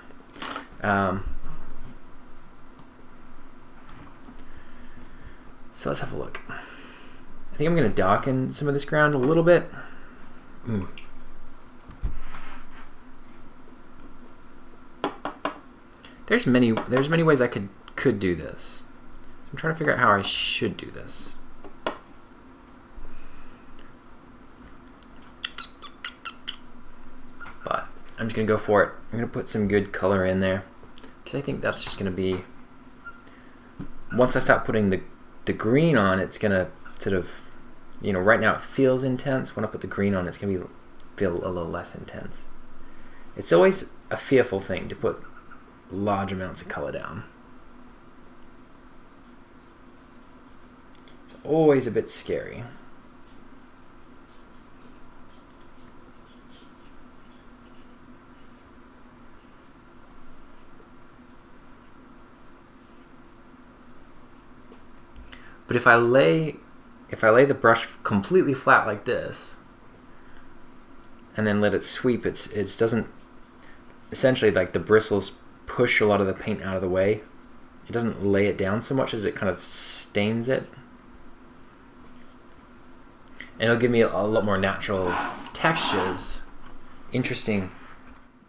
So let's have a look. I think I'm going to darken some of this ground a little bit. There's many ways I could do this. I'm trying to figure out how I should do this. But I'm just going to go for it. I'm going to put some good color in there, because I think that's just going to be, once I start putting the green on, it's going to sort of, you know, right now it feels intense. When I put the green on, it's going to feel a little less intense. It's always a fearful thing to put large amounts of color down. It's always a bit scary. But if I lay the brush completely flat like this, and then let it sweep, it doesn't, essentially, like, the bristles push a lot of the paint out of the way. It doesn't lay it down so much as it kind of stains it. And it'll give me a lot more natural textures, interesting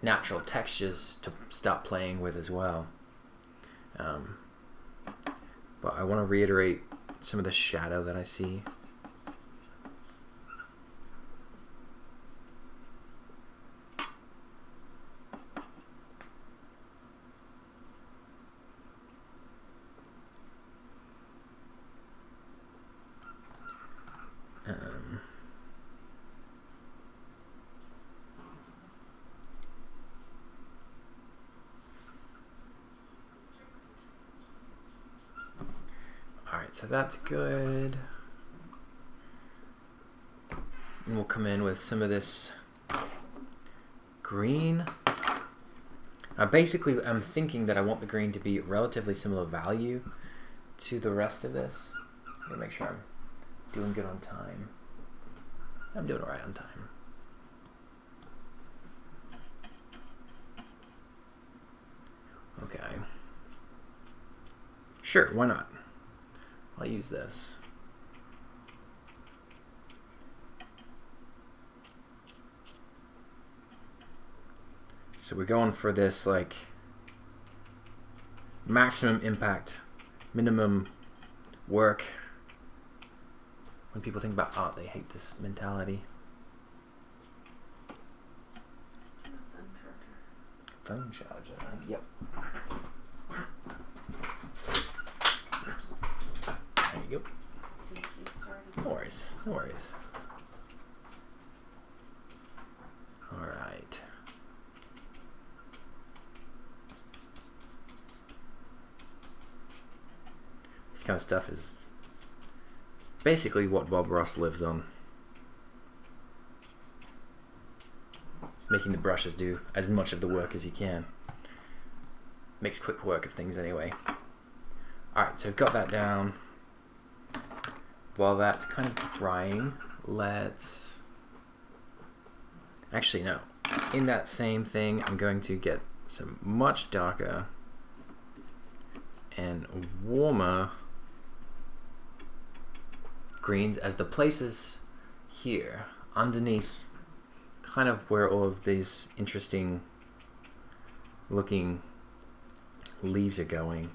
natural textures to start playing with as well. But I want to reiterate some of the shadow that I see. So that's good. And we'll come in with some of this green. Basically, I'm thinking that I want the green to be relatively similar value to the rest of this. Let me make sure I'm Doing good on time. I'm doing alright on time. Okay. Sure, why not? I'll use this. So we're going for this like maximum impact, minimum work. When people think about art, they hate this mentality. Phone charger. Yep. Oops. There you go. No worries. No worries. All right. This kind of stuff is basically what Bob Ross lives on. Making the brushes do as much of the work as you can. Makes quick work of things anyway. Alright, so we've got that down. While that's kind of drying, let's... Actually, no. In that same thing, I'm going to get some much darker and warmer greens as the places here underneath kind of where all of these interesting looking leaves are going.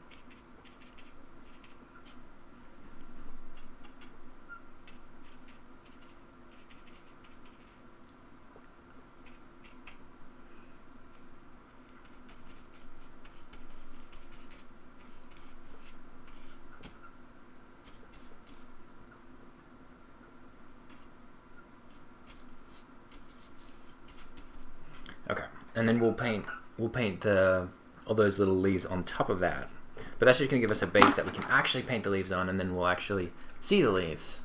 Okay, and then we'll paint all those little leaves on top of that. But that's just going to give us a base that we can actually paint the leaves on, and then we'll actually see the leaves.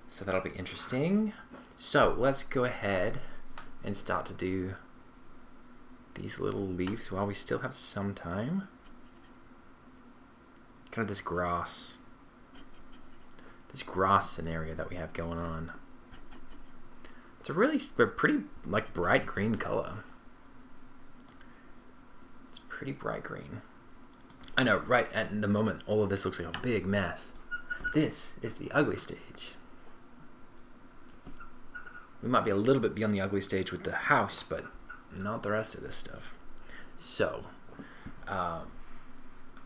So that'll be interesting. So let's go ahead and start to do these little leaves while we still have some time. Kind of this grass scenario that we have going on. It's a really pretty like bright green color. It's pretty bright green. I know, right at the moment, all of this looks like a big mess. This is the ugly stage. We might be a little bit beyond the ugly stage with the house, but not the rest of this stuff. So, I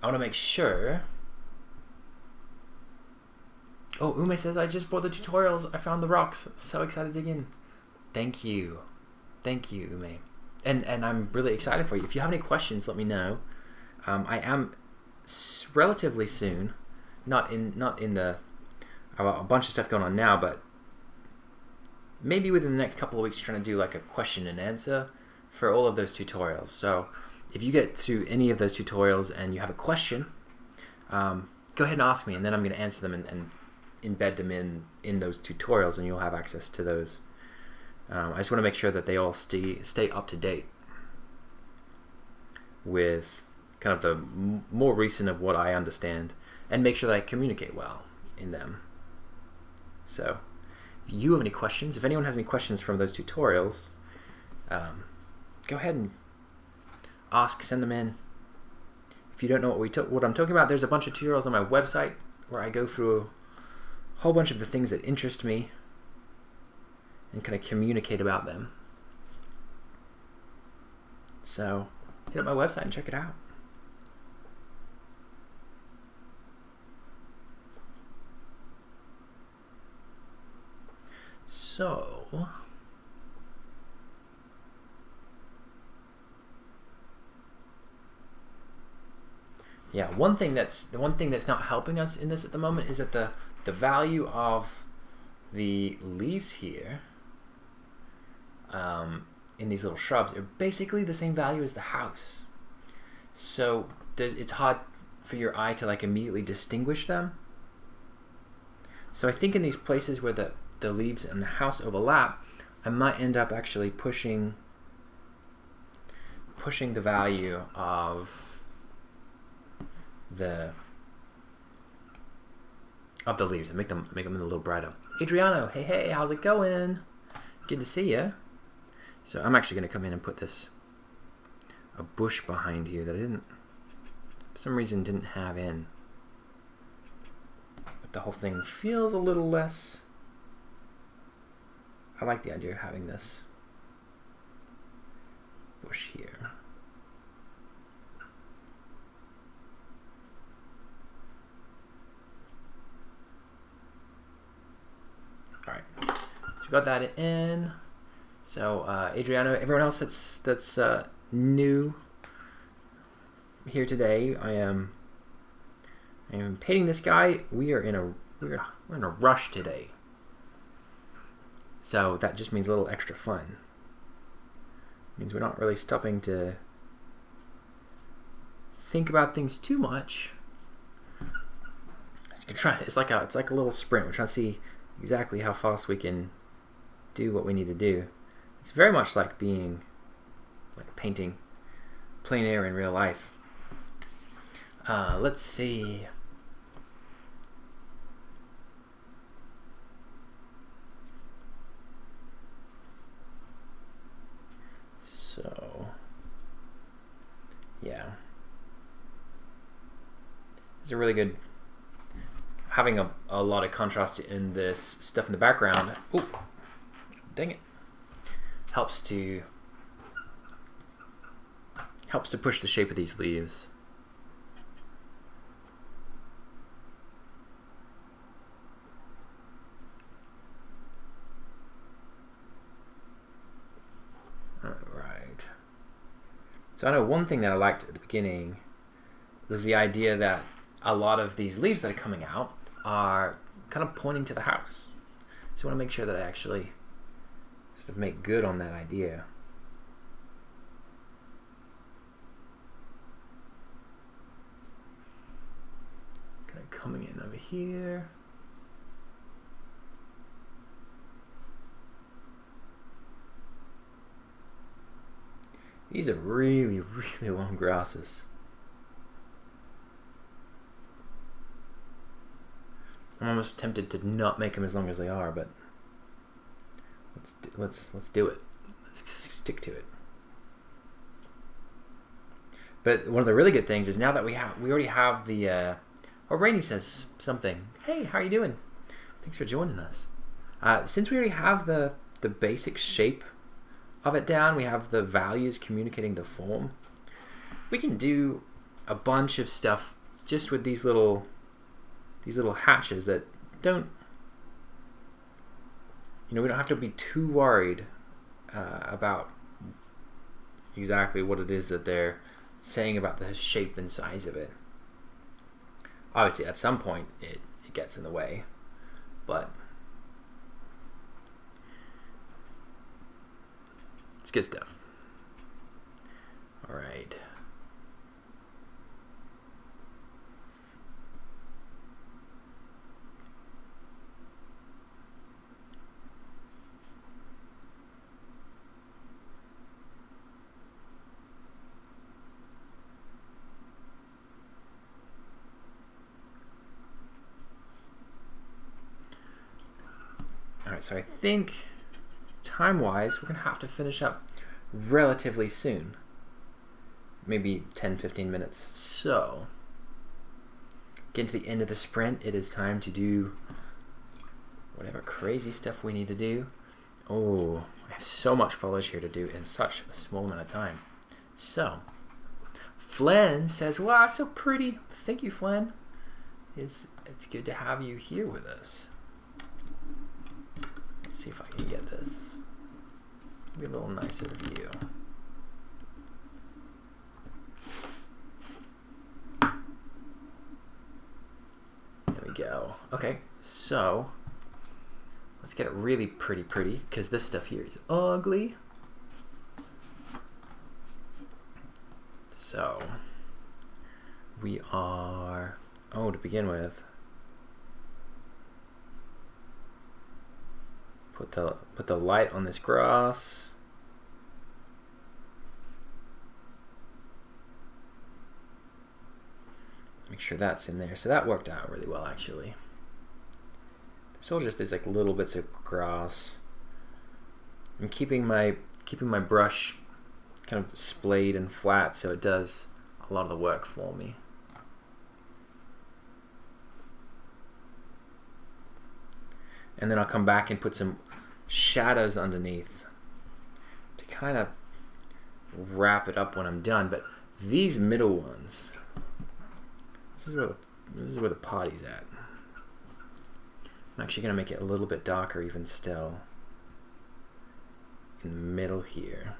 want to make sure... Oh, Ume says, I just bought the tutorials. I found the rocks. So excited to dig in. Thank you. Thank you, Ume. And I'm really excited for you. If you have any questions, let me know. I am relatively soon, not in the... I've got a bunch of stuff going on now, but maybe within the next couple of weeks trying to do like a question and answer for all of those tutorials. So if you get to any of those tutorials and you have a question, go ahead and ask me, and then I'm going to answer them and embed them in those tutorials, and you'll have access to those. I just want to make sure that they all stay up to date with kind of the more recent of what I understand, and make sure that I communicate well in them. So if you have any questions, if anyone has any questions from those tutorials, go ahead and ask, send them in. If you don't know what I'm talking about, there's a bunch of tutorials on my website where I go through a whole bunch of the things that interest me and kind of communicate about them. So hit up my website and check it out. So yeah, the one thing that's not helping us in this at the moment is that the value of the leaves here in these little shrubs are basically the same value as the house. So it's hard for your eye to like immediately distinguish them. So I think in these places where the leaves and the house overlap, I might end up actually pushing the value of the of the leaves and make them a little brighter. Adriano, hey, how's it going? Good to see you. So I'm actually going to come in and put a bush behind here that I didn't, for some reason, didn't have in. But the whole thing feels a little less. I like the idea of having this bush here. All right, so we got that in. So Adriano, everyone else that's new here today, I am painting this guy. We're in a rush today, so that just means a little extra fun. It means we're not really stopping to think about things too much. It's like a little sprint. We're trying to see exactly how fast we can do what we need to do. It's very much like painting plein air in real life. Let's see. So, yeah. It's a really good, having a lot of contrast in this stuff in the background. Oh, dang it. Helps to push the shape of these leaves. All right. So I know one thing that I liked at the beginning was the idea that a lot of these leaves that are coming out are kind of pointing to the house. So I want to make sure that I actually sort of make good on that idea. Kind of coming in over here. These are really, really long grasses. I'm almost tempted to not make them as long as they are, but let's do it. Let's stick to it. But one of the really good things is now that we already have the. Oh, Rainey says something. Hey, how are you doing? Thanks for joining us. Since we already have the basic shape of it down, we have the values communicating the form. We can do a bunch of stuff just with these little hatches that don't. We don't have to be too worried about exactly what it is that they're saying about the shape and size of it. Obviously, at some point, it gets in the way, but it's good stuff. All right. So I think time-wise, we're going to have to finish up relatively soon. Maybe 10-15 minutes. So, getting to the end of the sprint, it is time to do whatever crazy stuff we need to do. Oh, I have so much foliage here to do in such a small amount of time. So, Flen says, wow, so pretty. Thank you, Flen. It's good to have you here with us. See if I can get this. Be a little nicer view. There we go. Okay, so let's get it really pretty, because this stuff here is ugly. So we are, to begin with, put the light on this grass. Make sure that's in there. So that worked out really well, actually. So just these like little bits of grass. I'm keeping my brush kind of splayed and flat so it does a lot of the work for me. And then I'll come back and put some shadows underneath to kind of wrap it up when I'm done. But these middle ones, this is where the party's at. I'm actually going to make it a little bit darker even still in the middle here.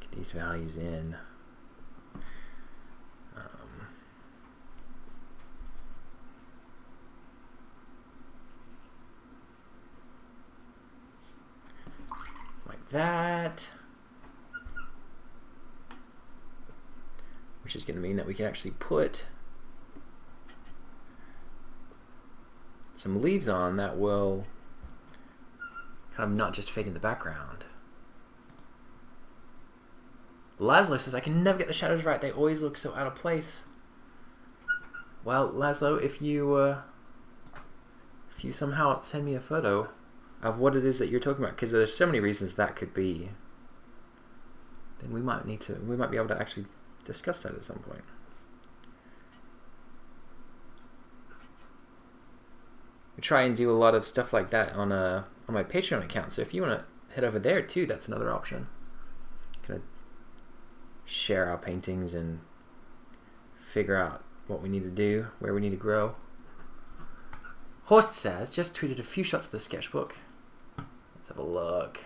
Get these values in. That, which is going to mean that we can actually put some leaves on that will kind of not just fade in the background. Laszlo says, I can never get the shadows right. They always look so out of place. Well, Laszlo, if you somehow send me a photo of what it is that you're talking about, because there's so many reasons that could be, then we might be able to actually discuss that at some point. We try and do a lot of stuff like that on my Patreon account, so if you want to head over there too, that's another option. Kind of share our paintings and figure out what we need to do, where we need to grow. Horst says, just tweeted a few shots of the sketchbook. Let's have a look.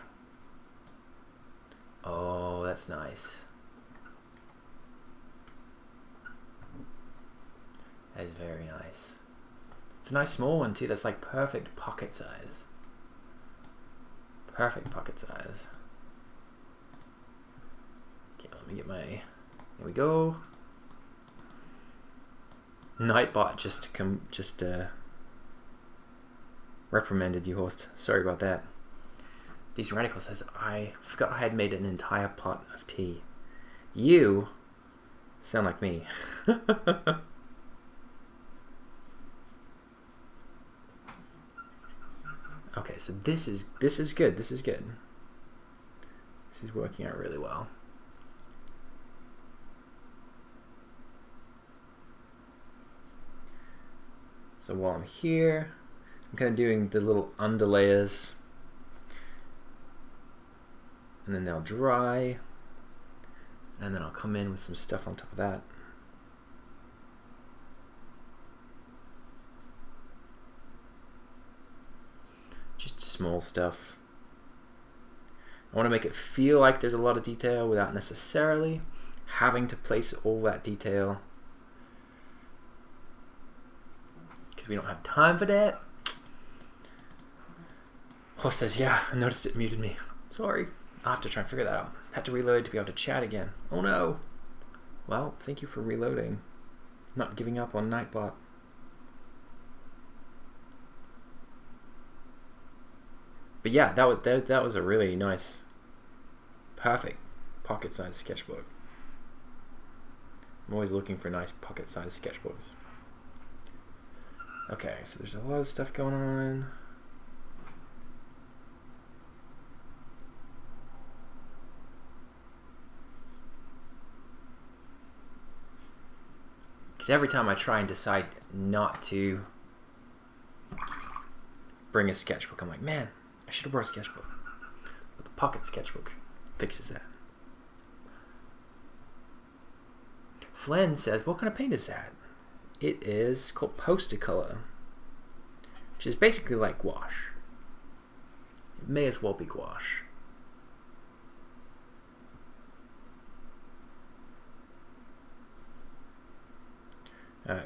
Oh, that's nice. That is very nice. It's a nice small one too. That's like perfect pocket size. Perfect pocket size. Okay, let me get my... Here we go. Nightbot just reprimanded you, Horst. Sorry about that. DC Radical says, I forgot I had made an entire pot of tea. You sound like me. Okay, so this is good. This is good. This is working out really well. So while I'm here, I'm kind of doing the little underlayers, and then they'll dry, and then I'll come in with some stuff on top of that. Just small stuff. I want to make it feel like there's a lot of detail without necessarily having to place all that detail, because we don't have time for that. Horse says, yeah, I noticed it muted me. Sorry. I'll have to try and figure that out. Had to reload to be able to chat again. Oh no. Well, thank you for reloading. Not giving up on Nightbot. But yeah, that was a really nice, perfect pocket-sized sketchbook. I'm always looking for nice pocket-sized sketchbooks. Okay, so there's a lot of stuff going on. Because every time I try and decide not to bring a sketchbook, I'm like, man, I should have brought a sketchbook. But the pocket sketchbook fixes that. Flynn says, what kind of paint is that? It is called poster color, which is basically like gouache. It may as well be gouache.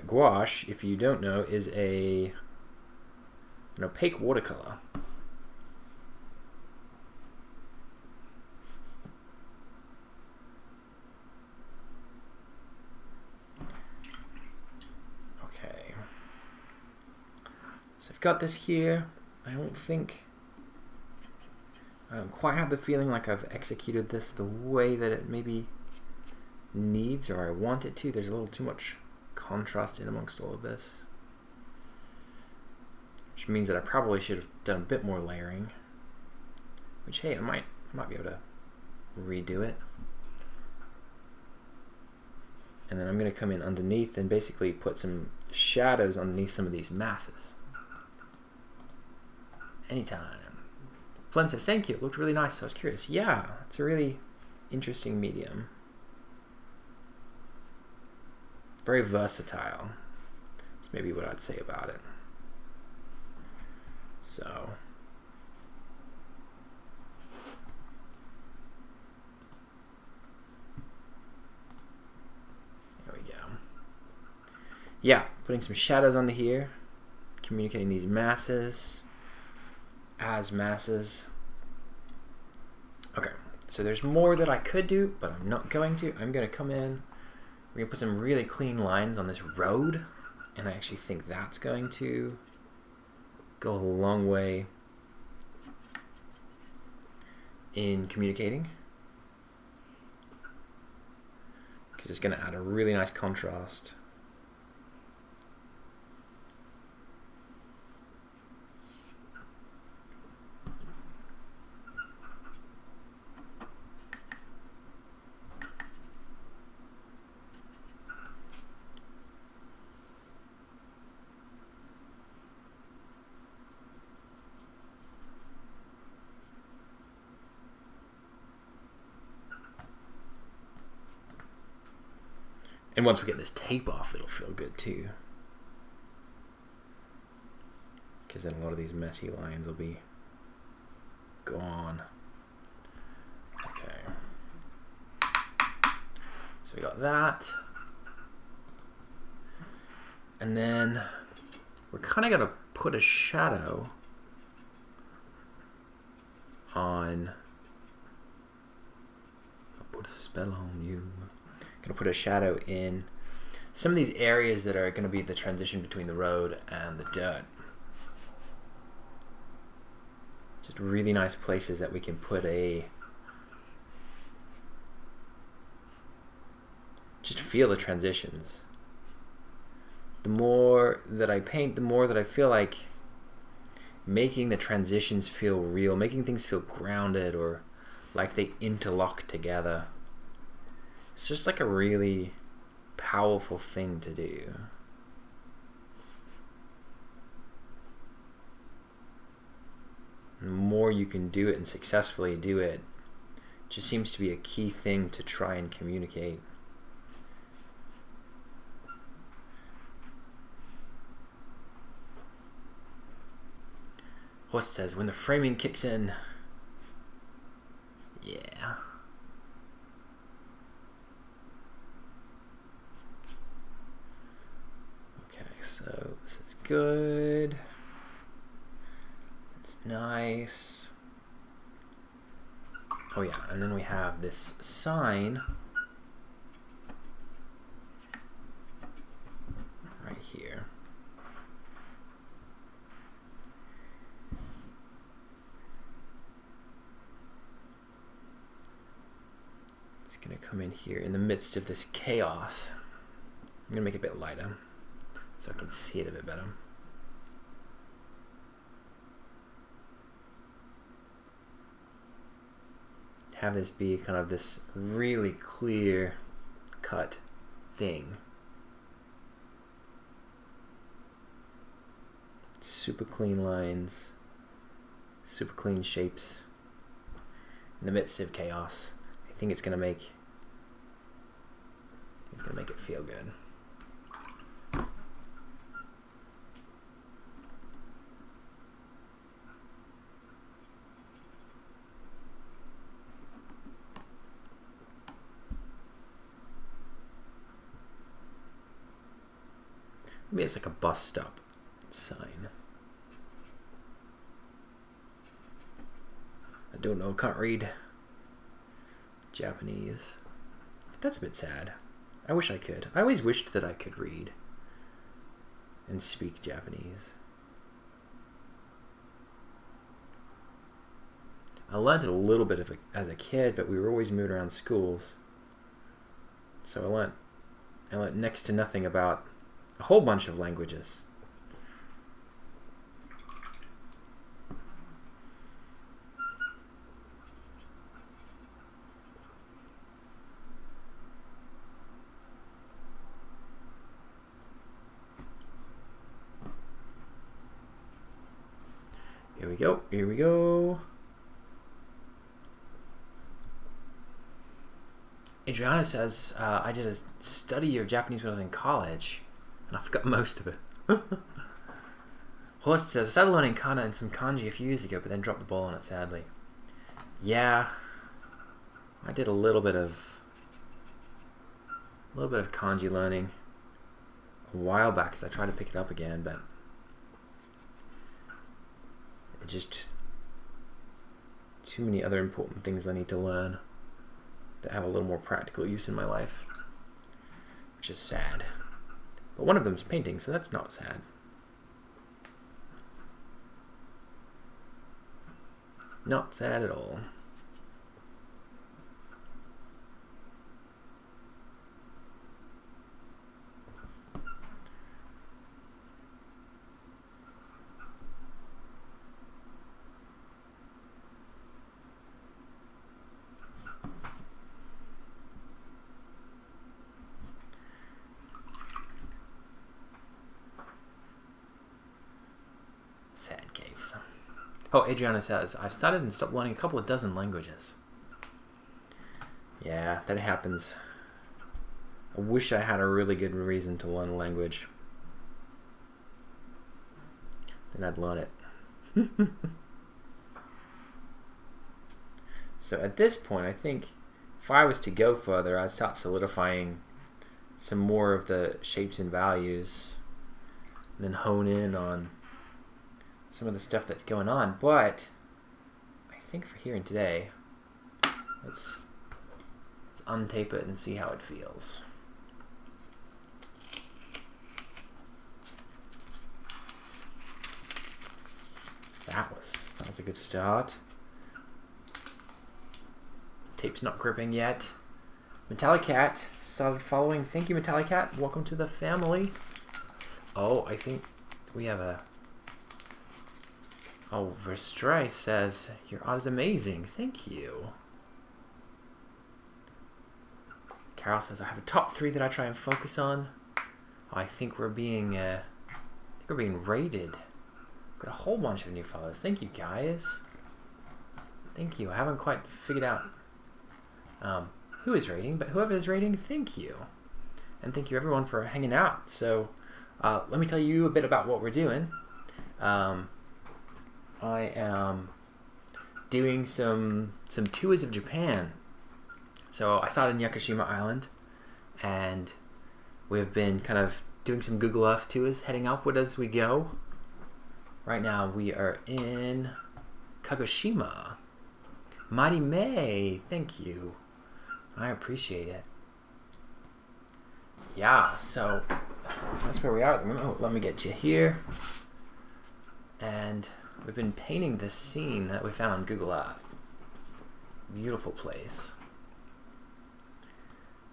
Gouache, if you don't know, is an opaque watercolor. got this here. I don't quite have the feeling like I've executed this the way that it maybe needs or I want it to. There's a little too much contrast in amongst all of this, which means that I probably should have done a bit more layering, which, hey, I might be able to redo it. And then I'm going to come in underneath and basically put some shadows underneath some of these masses. Anytime. Flynn says, thank you, it looked really nice. So I was curious. Yeah, it's a really interesting medium. Very versatile. That's maybe what I'd say about it. So there we go. Yeah, putting some shadows under here, communicating these masses as masses. Okay, so there's more that I could do, but I'm not going to. I'm going to come in, we're going to put some really clean lines on this road, and I actually think that's going to go a long way in communicating, because it's going to add a really nice contrast. And once we get this tape off, it'll feel good too. Because then a lot of these messy lines will be gone. Okay. So we got that. And then we're kind of going to put a shadow on. I'll put a spell on you. Going to put a shadow in some of these areas that are going to be the transition between the road and the dirt. Just really nice places that we can put just feel the transitions. The more that I paint, the more that I feel like making the transitions feel real, making things feel grounded or like they interlock together. It's just like a really powerful thing to do. The more you can do it and successfully do it, just seems to be a key thing to try and communicate. Horst says, when the framing kicks in, yeah. So this is good. It's nice. Oh yeah, and then we have this sign right here. It's gonna come in here in the midst of this chaos. I'm gonna make it a bit lighter so I can see it a bit better. Have this be kind of this really clear cut thing. Super clean lines, super clean shapes in the midst of chaos. I think it's gonna make it feel good. Maybe it's like a bus stop sign. I don't know, can't read Japanese. That's a bit sad. I wish I could. I always wished that I could read and speak Japanese. I learned it a little bit as a kid, but we were always moving around schools. So I learned next to nothing about a whole bunch of languages. Here we go, here we go. Adriana says, I did a study of Japanese when I was in college, and I forgot most of it. Horst says, I started learning kana and some kanji a few years ago, but then dropped the ball on it, sadly. Yeah, I did a little bit of kanji learning a while back, because I tried to pick it up again, but it just too many other important things I need to learn that have a little more practical use in my life, which is sad. But one of them is painting, so that's not sad. Not sad at all. Sad case. Oh, Adriana says, I've started and stopped learning a couple of dozen languages. Yeah, that happens. I wish I had a really good reason to learn a language. Then I'd learn it. So at this point, I think if I was to go further, I'd start solidifying some more of the shapes and values, and then hone in on some of the stuff that's going on. But I think for here and today, let's untape it and see how it feels. That was a good start. Tape's not gripping yet. Metallic Cat started following. Thank you, Metallic Cat. Welcome to the family. Oh, I think we have a... Oh, Verstray says, your art is amazing. Thank you. Carol says, I have a top 3 that I try and focus on. Oh, I think we're being rated. Got a whole bunch of new followers. Thank you, guys. Thank you. I haven't quite figured out who is rating, but whoever is rating, thank you. And thank you, everyone, for hanging out. So let me tell you a bit about what we're doing. I am doing some tours of Japan. So I started in Yakushima Island, and we've been kind of doing some Google Earth tours, heading upward as we go. Right now we are in Kagushima. Mighty May, thank you. I appreciate it. Yeah, so that's where we are at the moment. Oh, let me get you here. And we've been painting this scene that we found on Google Earth. Beautiful place.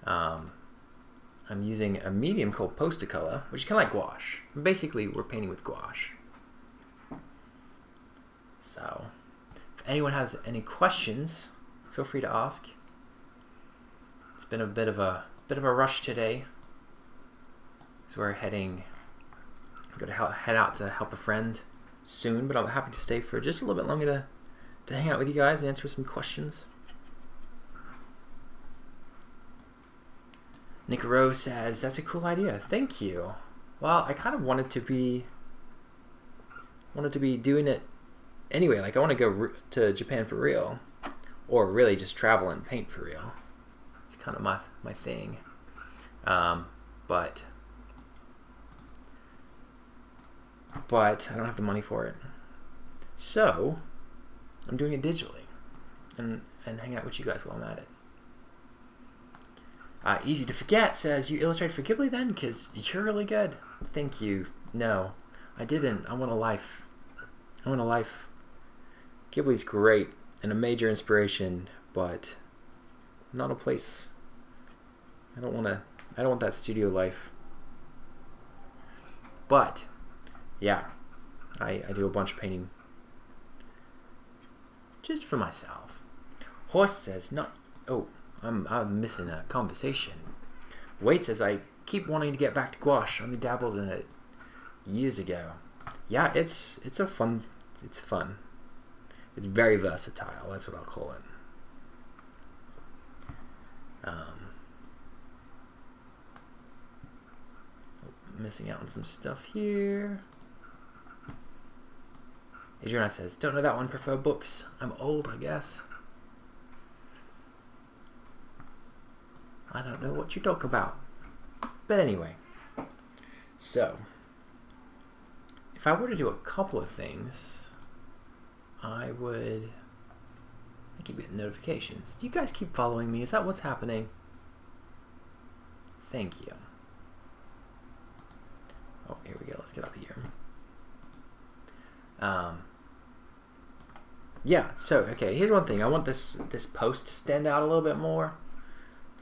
I'm using a medium called poster color, which is kind of like gouache. Basically, we're painting with gouache. So, if anyone has any questions, feel free to ask. It's been a bit of a rush today. So we're heading. I'm going to head out to help a friend soon, but I'm happy to stay for just a little bit longer to hang out with you guys and answer some questions. Nick Rose says, that's a cool idea. Thank you. Well, I kind of wanted to be doing it anyway. Like, I want to go to Japan for real, or really just travel and paint for real. It's kind of my thing. But I don't have the money for it. So I'm doing it digitally and hanging out with you guys while I'm at it. Easy to Forget says, you illustrate for Ghibli then? Because you're really good. Thank you. No, I didn't. I want a life. Ghibli's great. and a major inspiration, but not a place. I don't want that studio life. But yeah, I do a bunch of painting just for myself. Horse says, "Not." Oh, I'm missing a conversation. Wade says, "I keep wanting to get back to gouache. I only dabbled in it years ago." Yeah, it's fun. It's fun. It's very versatile. That's what I'll call it. Missing out on some stuff here. Adriana says, "Don't know that one. Prefer books. I'm old, I guess." I don't know what you talk about. But anyway. So, if I were to do a couple of things, I keep getting notifications. Do you guys keep following me? Is that what's happening? Thank you. Oh, here we go. Let's get up here. Yeah, so, okay, here's one thing. I want this post to stand out a little bit more.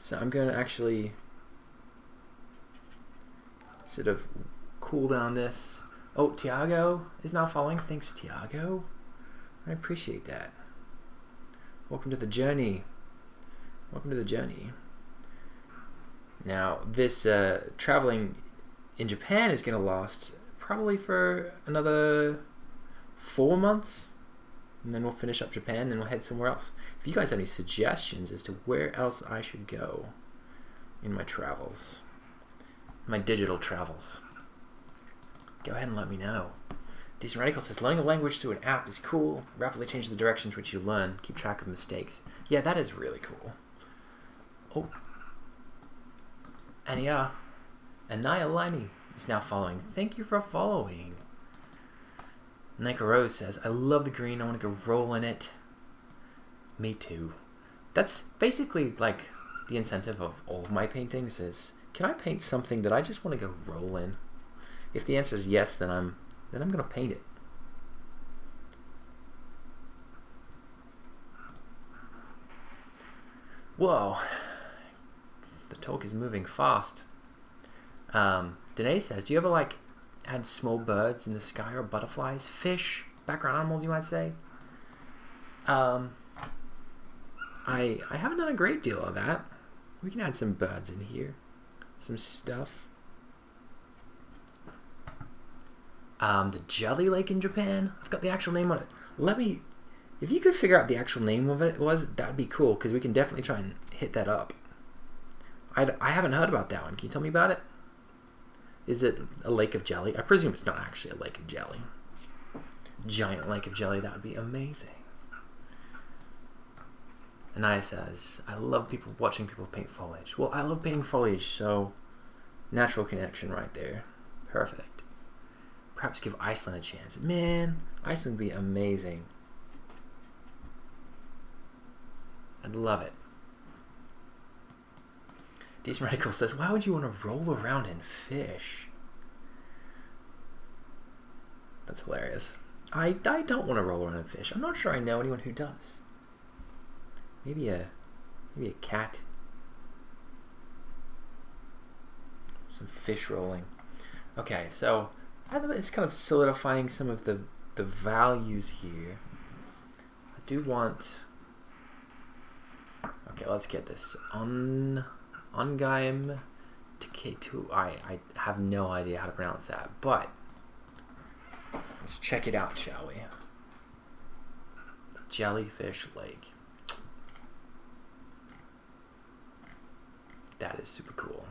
So I'm going to actually sort of cool down this. Oh, Tiago is now following. Thanks, Tiago. I appreciate that. Welcome to the journey. Welcome to the journey. Now, this traveling in Japan is going to last probably for another 4 months. And then we'll finish up Japan, then we'll head somewhere else. If you guys have any suggestions as to where else I should go in my travels, my digital travels, go ahead and let me know. Decent Radical says, "Learning a language through an app is cool. Rapidly change the directions which you learn. Keep track of mistakes." Yeah, that is really cool. Oh. And yeah, Anaya Liney is now following. Thank you for following. Nika Rose says, "I love the green. I want to go roll in it." Me too. That's basically like the incentive of all of my paintings is, can I paint something that I just want to go roll in? If the answer is yes, then I'm going to paint it. Whoa. The talk is moving fast. Danae says, "Do you ever like add small birds in the sky or butterflies, fish, background animals, you might say?" I haven't done a great deal of that. We can add some birds in here, some stuff. The Jelly Lake in Japan. I've got the actual name on it. If you could figure out the actual name of it that'd be cool, because we can definitely try and hit that up. I haven't heard about that one. Can you tell me about it? Is it a lake of jelly? I presume it's not actually a lake of jelly. Giant lake of jelly, that would be amazing. Anaya says, "I love watching people paint foliage." Well, I love painting foliage, so natural connection right there. Perfect. Perhaps give Iceland a chance. Man, Iceland would be amazing. I'd love it. Decent Radical says, "Why would you want to roll around in fish?" That's hilarious. I don't want to roll around in fish. I'm not sure I know anyone who does. Maybe a cat. Some fish rolling. Okay, so it's kind of solidifying some of the values here. I do want. Okay, let's get this Ongaim Tiketu. I have no idea how to pronounce that, but let's check it out, shall we? Jellyfish Lake. That is super cool.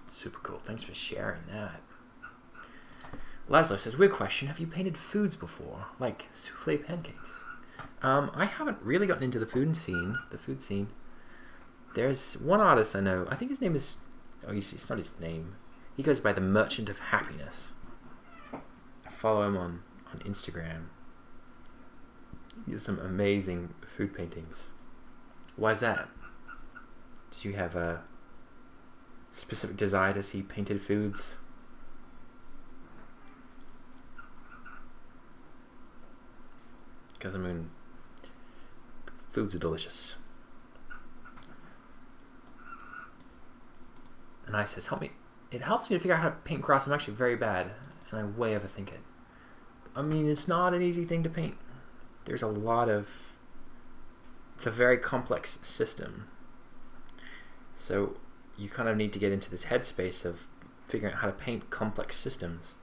Super cool. Thanks for sharing that. Laszlo says, "Weird question. Have you painted foods before? Like souffle pancakes?" I haven't really gotten into the food scene. There's one artist I know. I think his name is... Oh, it's not his name. He goes by the Merchant of Happiness. I follow him on Instagram. He does some amazing food paintings. Why is that? Did you have a specific desire to see painted foods? Because, I mean, foods are delicious. And I says, help me. It helps me to figure out how to paint cross. I'm actually very bad, and I way overthink it. I mean, it's not an easy thing to paint. There's a lot of... It's a very complex system. So you kind of need to get into this headspace of figuring out how to paint complex systems,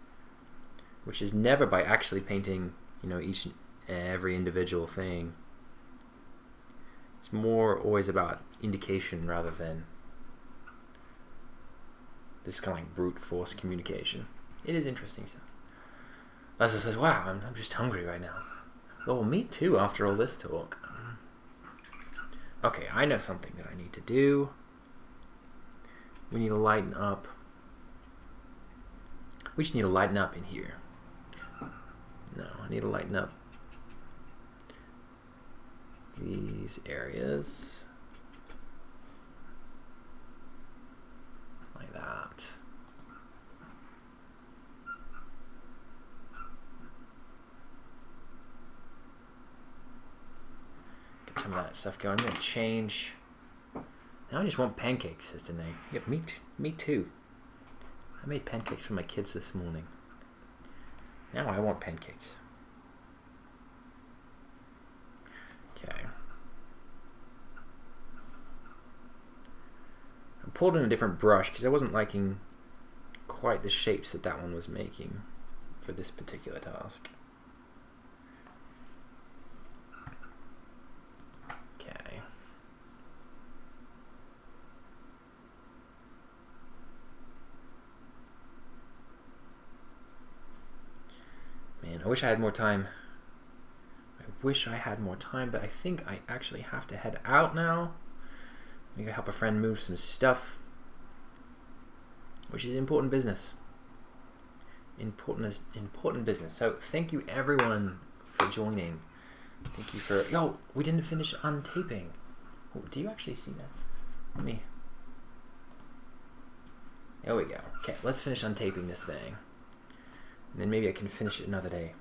which is never by actually painting, you know, each and every individual thing. It's more always about indication rather than this kind of like brute force communication. It is interesting stuff. Leslie says, wow, I'm just hungry right now. Oh, me too after all this talk. Okay, I know something that I need to do. We need to lighten up. We just need to lighten up in here. No, I need to lighten up these areas. Like that. Get some of that stuff going. I'm going to change. Now I just want pancakes, says Danae. Yeah, me too. I made pancakes for my kids this morning. Now I want pancakes. Okay. I pulled in a different brush because I wasn't liking quite the shapes that that one was making for this particular task. Okay. Man, I wish I had more time. But I think I actually have to head out now. I'm gonna help a friend move some stuff, which is important business. Important business. So thank you everyone for joining. Thank you for... Yo, we didn't finish untaping. Oh, do you actually see that? Let me... There we go. Okay, let's finish untaping this thing. And then maybe I can finish it another day.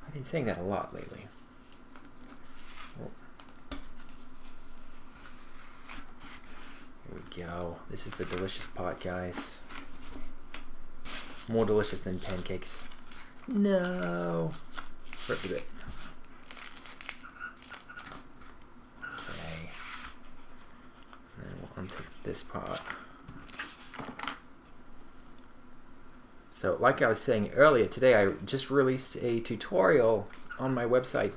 I've been saying that a lot lately. Oh. Here we go. This is the delicious pot, guys. More delicious than pancakes. No. Rip a bit. Okay. And then we'll untape this pot. So, like I was saying earlier, today I just released a tutorial on my website.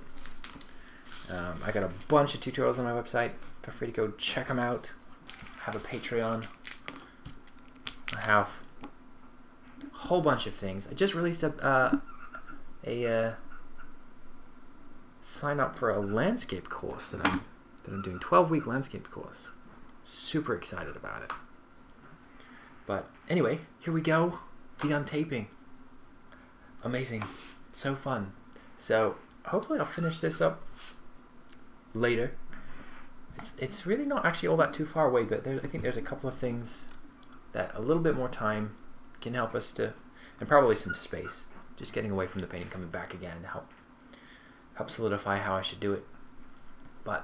I got a bunch of tutorials on my website. Feel free to go check them out. I have a Patreon. I have a whole bunch of things. I just released a sign up for a landscape course that I'm doing. 12-week landscape course. Super excited about it. But anyway, here we go. The untaping. Amazing. So fun. So hopefully I'll finish this up later. It's really not actually all that too far away, but I think there's a couple of things that a little bit more time can help us to, and probably some space. Just getting away from the painting, coming back again to help solidify how I should do it.